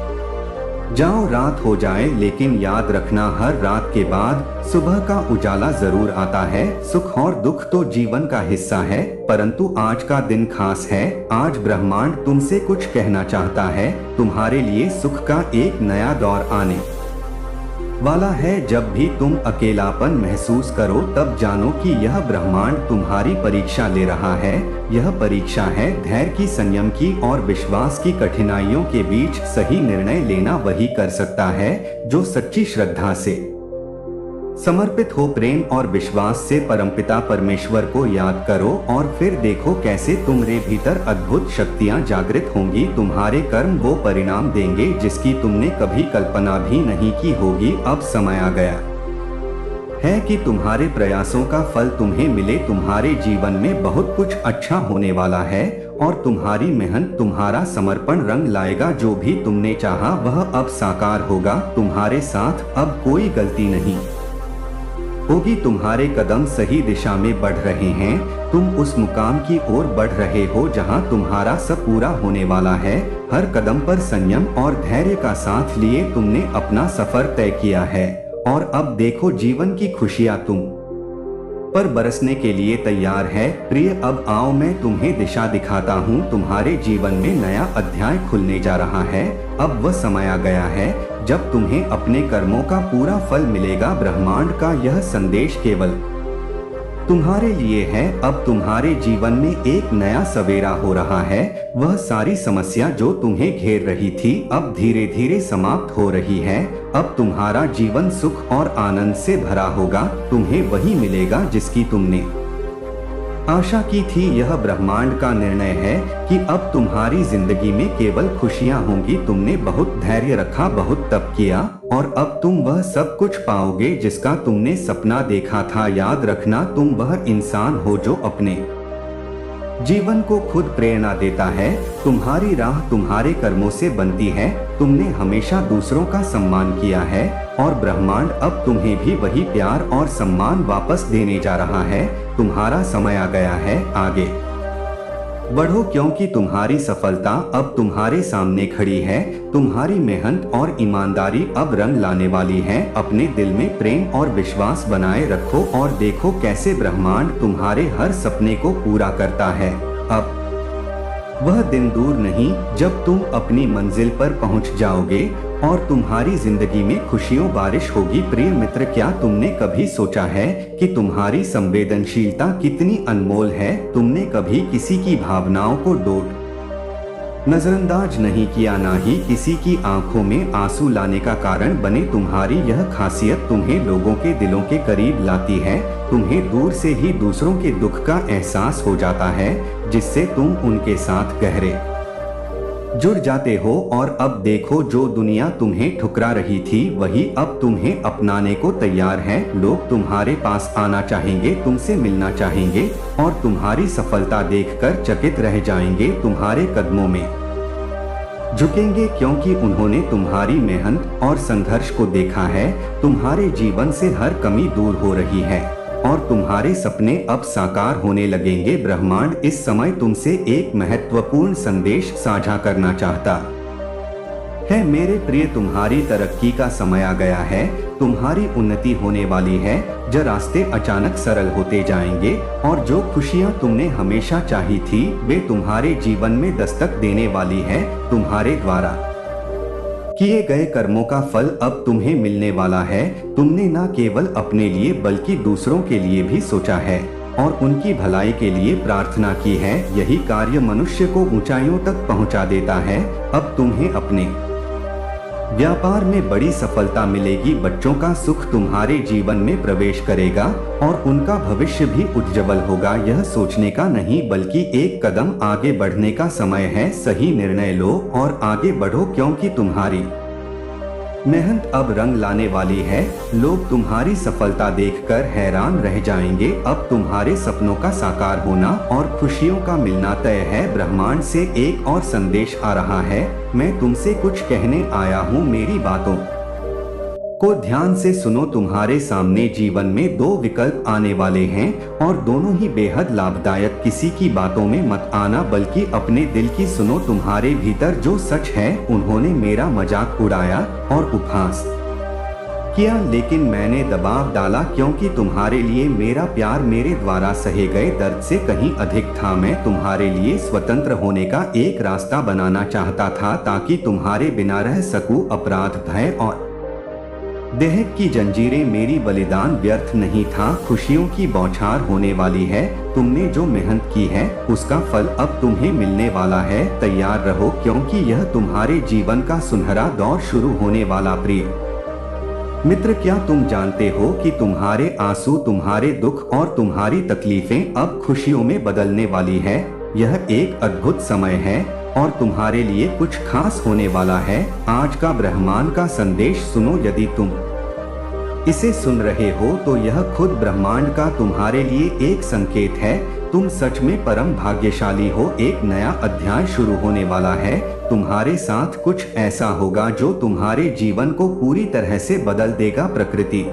जाओ, रात हो जाए, लेकिन याद रखना, हर रात के बाद सुबह का उजाला जरूर आता है। सुख और दुख तो जीवन का हिस्सा है, परंतु आज का दिन खास है। आज ब्रह्मांड तुमसे कुछ कहना चाहता है। तुम्हारे लिए सुख का एक नया दौर आने वाला है। जब भी तुम अकेलापन महसूस करो तब जानो कि यह ब्रह्मांड तुम्हारी परीक्षा ले रहा है। यह परीक्षा है धैर्य की, संयम की और विश्वास की। कठिनाइयों के बीच सही निर्णय लेना वही कर सकता है जो सच्ची श्रद्धा से समर्पित हो। प्रेम और विश्वास से परमपिता परमेश्वर को याद करो और फिर देखो कैसे तुम्हारे भीतर अद्भुत शक्तियां जागृत होंगी। तुम्हारे कर्म वो परिणाम देंगे जिसकी तुमने कभी कल्पना भी नहीं की होगी। अब समय आ गया है कि तुम्हारे प्रयासों का फल तुम्हें मिले। तुम्हारे जीवन में बहुत कुछ अच्छा होने वाला है और तुम्हारी मेहनत, तुम्हारा समर्पण रंग लाएगा। जो भी तुमने चाहा वह अब साकार होगा। तुम्हारे साथ अब कोई गलती नहीं होगी। तुम्हारे कदम सही दिशा में बढ़ रहे हैं। तुम उस मुकाम की ओर बढ़ रहे हो जहां तुम्हारा सब पूरा होने वाला है। हर कदम पर संयम और धैर्य का साथ लिए तुमने अपना सफर तय किया है और अब देखो जीवन की खुशियां तुम पर बरसने के लिए तैयार है। प्रिय, अब आओ मैं तुम्हें दिशा दिखाता हूँ। तुम्हारे जीवन में नया अध्याय खुलने जा रहा है। अब वह समय आ गया है जब तुम्हें अपने कर्मों का पूरा फल मिलेगा। ब्रह्मांड का यह संदेश केवल तुम्हारे लिए है। अब तुम्हारे जीवन में एक नया सवेरा हो रहा है। वह सारी समस्या जो तुम्हें घेर रही थी अब धीरे धीरे समाप्त हो रही है। अब तुम्हारा जीवन सुख और आनंद से भरा होगा। तुम्हें वही मिलेगा जिसकी तुमने आशा की थी। यह ब्रह्मांड का निर्णय है कि अब तुम्हारी जिंदगी में केवल खुशियां होंगी। तुमने बहुत धैर्य रखा, बहुत तप किया और अब तुम वह सब कुछ पाओगे जिसका तुमने सपना देखा था। याद रखना, तुम वह इंसान हो जो अपने जीवन को खुद प्रेरणा देता है। तुम्हारी राह तुम्हारे कर्मों से बनती है। तुमने हमेशा दूसरों का सम्मान किया है और ब्रह्मांड अब तुम्हें भी वही प्यार और सम्मान वापस देने जा रहा है। तुम्हारा समय आ गया है। आगे बढ़ो क्योंकि तुम्हारी सफलता अब तुम्हारे सामने खड़ी है। तुम्हारी मेहनत और ईमानदारी अब रंग लाने वाली है। अपने दिल में प्रेम और विश्वास बनाए रखो और देखो कैसे ब्रह्मांड तुम्हारे हर सपने को पूरा करता है। अब वह दिन दूर नहीं जब तुम अपनी मंजिल पर पहुंच जाओगे और तुम्हारी जिंदगी में खुशियों बारिश होगी। प्रिय मित्र, क्या तुमने कभी सोचा है कि तुम्हारी संवेदनशीलता कितनी अनमोल है? तुमने कभी किसी की भावनाओं को नजरअंदाज नहीं किया, ना ही किसी की आंखों में आंसू लाने का कारण बने। तुम्हारी यह खासियत तुम्हें लोगों के दिलों के करीब लाती है। तुम्हें दूर से ही दूसरों के दुख का एहसास हो जाता है जिससे तुम उनके साथ गहरे जुड़ जाते हो। और अब देखो, जो दुनिया तुम्हें ठुकरा रही थी वही अब तुम्हें अपनाने को तैयार है। लोग तुम्हारे पास आना चाहेंगे, तुमसे मिलना चाहेंगे और तुम्हारी सफलता देखकर चकित रह जाएंगे। तुम्हारे कदमों में झुकेंगे क्योंकि उन्होंने तुम्हारी मेहनत और संघर्ष को देखा है। तुम्हारे जीवन से हर कमी दूर हो रही है और तुम्हारे सपने अब साकार होने लगेंगे। ब्रह्मांड इस समय तुमसे एक महत्वपूर्ण संदेश साझा करना चाहता है। मेरे प्रिय, तुम्हारी तरक्की का समय आ गया है। तुम्हारी उन्नति होने वाली है। जो रास्ते अचानक सरल होते जाएंगे और जो खुशियां तुमने हमेशा चाही थी वे तुम्हारे जीवन में दस्तक देने वाली है। तुम्हारे द्वारा किए गए कर्मों का फल अब तुम्हें मिलने वाला है। तुमने न केवल अपने लिए बल्कि दूसरों के लिए भी सोचा है और उनकी भलाई के लिए प्रार्थना की है। यही कार्य मनुष्य को ऊंचाइयों तक पहुंचा देता है। अब तुम्हें अपने व्यापार में बड़ी सफलता मिलेगी। बच्चों का सुख तुम्हारे जीवन में प्रवेश करेगा और उनका भविष्य भी उज्जवल होगा। यह सोचने का नहीं बल्कि एक कदम आगे बढ़ने का समय है। सही निर्णय लो और आगे बढ़ो क्योंकि तुम्हारी मेहनत अब रंग लाने वाली है। लोग तुम्हारी सफलता देखकर हैरान रह जाएंगे। अब तुम्हारे सपनों का साकार होना और खुशियों का मिलना तय है। ब्रह्मांड से एक और संदेश आ रहा है। मैं तुमसे कुछ कहने आया हूँ। मेरी बातों को ध्यान से सुनो। तुम्हारे सामने जीवन में दो विकल्प आने वाले हैं और दोनों ही बेहद लाभदायक। किसी की बातों में मत आना बल्कि अपने दिल की सुनो। तुम्हारे भीतर जो सच है, उन्होंने मेरा मजाक उड़ाया और उपहास किया, लेकिन मैंने दबाव डाला क्योंकि तुम्हारे लिए मेरा प्यार मेरे द्वारा सहे गए दर्द से कहीं अधिक था। मैं तुम्हारे लिए स्वतंत्र होने का एक रास्ता बनाना चाहता था ताकि तुम्हारे बिना रह सकूं। अपराध, भय और देह की जंजीरें मेरी बलिदान व्यर्थ नहीं था, खुशियों की बौछार होने वाली है। तुमने जो मेहनत की है उसका फल अब तुम्हें मिलने वाला है। तैयार रहो क्योंकि यह तुम्हारे जीवन का सुनहरा दौर शुरू होने वाला। प्रिय मित्र, क्या तुम जानते हो कि तुम्हारे आंसू, तुम्हारे दुख और तुम्हारी तकलीफें अब खुशियों में बदलने वाली है। यह एक अद्भुत समय है और तुम्हारे लिए कुछ खास होने वाला है। आज का ब्रह्मांड का संदेश सुनो। यदि तुम इसे सुन रहे हो तो यह खुद ब्रह्मांड का तुम्हारे लिए एक संकेत है। तुम सच में परम भाग्यशाली हो। एक नया अध्याय शुरू होने वाला है। तुम्हारे साथ कुछ ऐसा होगा जो तुम्हारे जीवन को पूरी तरह से बदल देगा। प्रकृति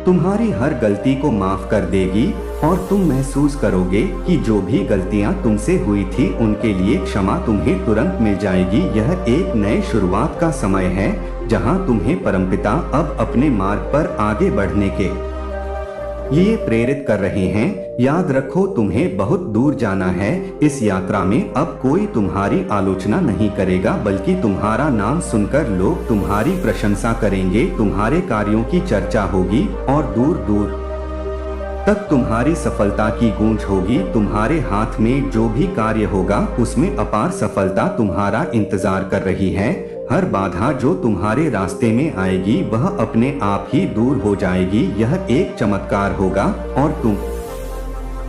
तुम्हारी हर गलती को माफ कर देगी और तुम महसूस करोगे कि जो भी गलतियां तुमसे हुई थी उनके लिए क्षमा तुम्हें तुरंत मिल जाएगी। यह एक नए शुरुआत का समय है जहां तुम्हें परमपिता अब अपने मार्ग पर आगे बढ़ने के लिए प्रेरित कर रहे हैं। याद रखो, तुम्हें बहुत दूर जाना है। इस यात्रा में अब कोई तुम्हारी आलोचना नहीं करेगा, बल्कि तुम्हारा नाम सुनकर लोग तुम्हारी प्रशंसा करेंगे। तुम्हारे कार्यों की चर्चा होगी और दूर दूर तक तुम्हारी सफलता की गूंज होगी। तुम्हारे हाथ में जो भी कार्य होगा उसमें अपार सफलता तुम्हारा इंतजार कर रही है। हर बाधा जो तुम्हारे रास्ते में आएगी वह अपने आप ही दूर हो जाएगी। यह एक चमत्कार होगा और तुम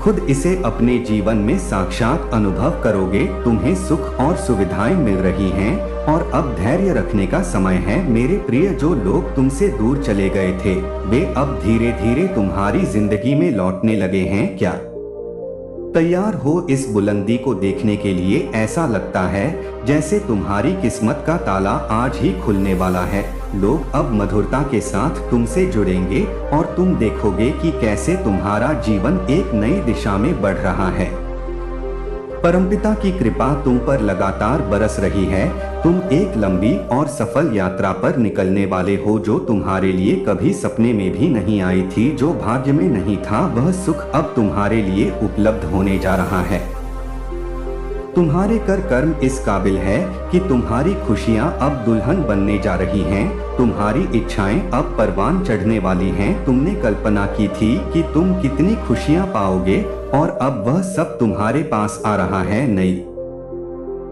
खुद इसे अपने जीवन में साक्षात अनुभव करोगे। तुम्हें सुख और सुविधाएं मिल रही हैं और अब धैर्य रखने का समय है। मेरे प्रिय, जो लोग तुमसे दूर चले गए थे वे अब धीरे धीरे तुम्हारी जिंदगी में लौटने लगे हैं। क्या तैयार हो इस बुलंदी को देखने के लिए? ऐसा लगता है जैसे तुम्हारी किस्मत का ताला आज ही खुलने वाला है। लोग अब मधुरता के साथ तुमसे जुड़ेंगे और तुम देखोगे कि कैसे तुम्हारा जीवन एक नई दिशा में बढ़ रहा है। परमपिता की कृपा तुम पर लगातार बरस रही है। तुम एक लंबी और सफल यात्रा पर निकलने वाले हो जो तुम्हारे लिए कभी सपने में भी नहीं आई थी। जो भाग्य में नहीं था वह सुख अब तुम्हारे लिए उपलब्ध होने जा रहा है। तुम्हारे कर्म इस काबिल है कि तुम्हारी खुशियां अब दुल्हन बनने जा रही हैं। तुम्हारी इच्छाएं अब परवान चढ़ने वाली हैं। तुमने कल्पना की थी कि तुम कितनी खुशियां पाओगे और अब वह सब तुम्हारे पास आ रहा है। नई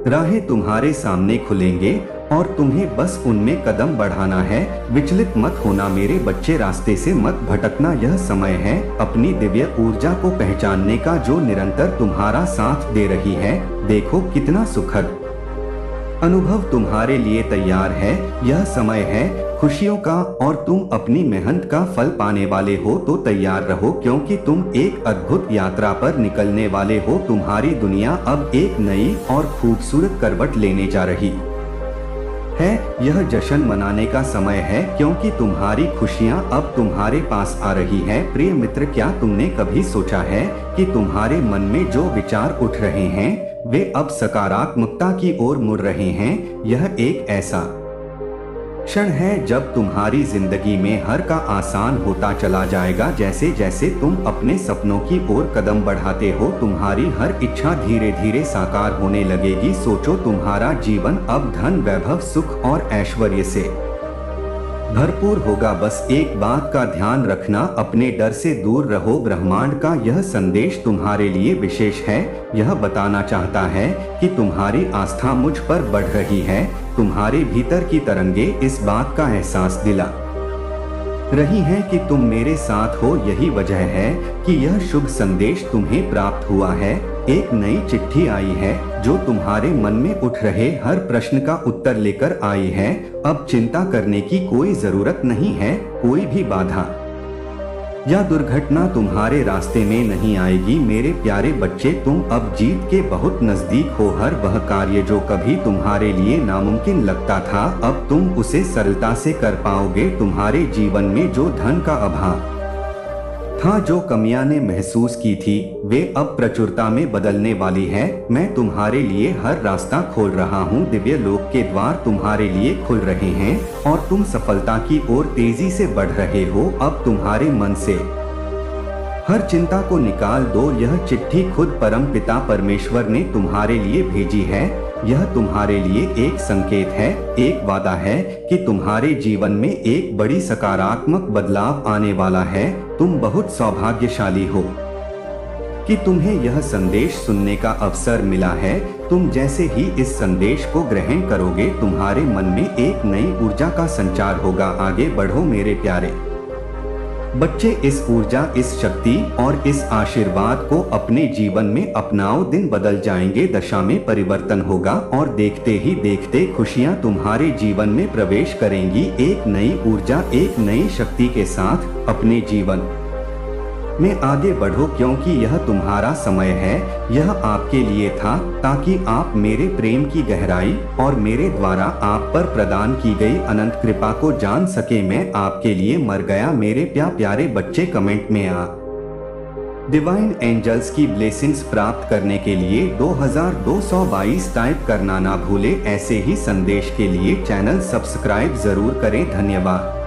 राहें तुम्हारे सामने खुलेंगे और तुम्हें बस उनमें कदम बढ़ाना है। विचलित मत होना मेरे बच्चे, रास्ते से मत भटकना। यह समय है अपनी दिव्य ऊर्जा को पहचानने का जो निरंतर तुम्हारा साथ दे रही है। देखो कितना सुखद अनुभव तुम्हारे लिए तैयार है। यह समय है खुशियों का और तुम अपनी मेहनत का फल पाने वाले हो। तो तैयार रहो क्योंकि तुम एक अद्भुत यात्रा पर निकलने वाले हो। तुम्हारी दुनिया अब एक नई और खूबसूरत करवट लेने जा रही है। यह जश्न मनाने का समय है क्योंकि तुम्हारी खुशियां अब तुम्हारे पास आ रही है। प्रिय मित्र, क्या तुमने कभी सोचा है कि तुम्हारे मन में जो विचार उठ रहे हैं वे अब सकारात्मकता की ओर मुड़ रहे हैं? यह एक ऐसा क्षण है जब तुम्हारी जिंदगी में हर का आसान होता चला जाएगा। जैसे जैसे तुम अपने सपनों की ओर कदम बढ़ाते हो तुम्हारी हर इच्छा धीरे धीरे साकार होने लगेगी। सोचो, तुम्हारा जीवन अब धन, वैभव, सुख और ऐश्वर्य से भरपूर होगा। बस एक बात का ध्यान रखना, अपने डर से दूर रहो। ब्रह्मांड का यह संदेश तुम्हारे लिए विशेष है। यह बताना चाहता है कि तुम्हारी आस्था मुझ पर बढ़ रही है। तुम्हारे भीतर की तरंगे इस बात का एहसास दिला रही हैं कि तुम मेरे साथ हो। यही वजह है कि यह शुभ संदेश तुम्हें प्राप्त हुआ है। एक नई चिट्ठी आई है जो तुम्हारे मन में उठ रहे हर प्रश्न का उत्तर लेकर आई है। अब चिंता करने की कोई जरूरत नहीं है। कोई भी बाधा या दुर्घटना तुम्हारे रास्ते में नहीं आएगी। मेरे प्यारे बच्चे, तुम अब जीत के बहुत नजदीक हो। हर वह कार्य जो कभी तुम्हारे लिए नामुमकिन लगता था अब तुम उसे सरलता से कर पाओगे। तुम्हारे जीवन में जो धन का अभाव था, जो कमियां ने महसूस की थी, वे अब प्रचुरता में बदलने वाली है। मैं तुम्हारे लिए हर रास्ता खोल रहा हूँ। दिव्य लोक के द्वार तुम्हारे लिए खुल रहे हैं और तुम सफलता की ओर तेजी से बढ़ रहे हो। अब तुम्हारे मन से हर चिंता को निकाल दो। यह चिट्ठी खुद परम पिता परमेश्वर ने तुम्हारे लिए भेजी है। यह तुम्हारे लिए एक संकेत है, एक वादा है कि तुम्हारे जीवन में एक बड़ी सकारात्मक बदलाव आने वाला है। तुम बहुत सौभाग्यशाली हो कि तुम्हें यह संदेश सुनने का अवसर मिला है। तुम जैसे ही इस संदेश को ग्रहण करोगे, तुम्हारे मन में एक नई ऊर्जा का संचार होगा। आगे बढ़ो मेरे प्यारे बच्चे, इस ऊर्जा, इस शक्ति और इस आशीर्वाद को अपने जीवन में अपनाओ। दिन बदल जाएंगे, दशा में परिवर्तन होगा और देखते ही देखते खुशियां तुम्हारे जीवन में प्रवेश करेंगी। एक नई ऊर्जा, एक नई शक्ति के साथ अपने जीवन में आगे बढ़ो, क्योंकि यह तुम्हारा समय है। यह आपके लिए था ताकि आप मेरे प्रेम की गहराई और मेरे द्वारा आप पर प्रदान की गई अनंत कृपा को जान सके। मैं आपके लिए मर गया। मेरे प्यारे बच्चे, कमेंट में डिवाइन एंजल्स की ब्लेसिंग्स प्राप्त करने के लिए 2222 टाइप करना ना भूले। ऐसे ही संदेश के लिए चैनल सब्सक्राइब जरूर करें। धन्यवाद।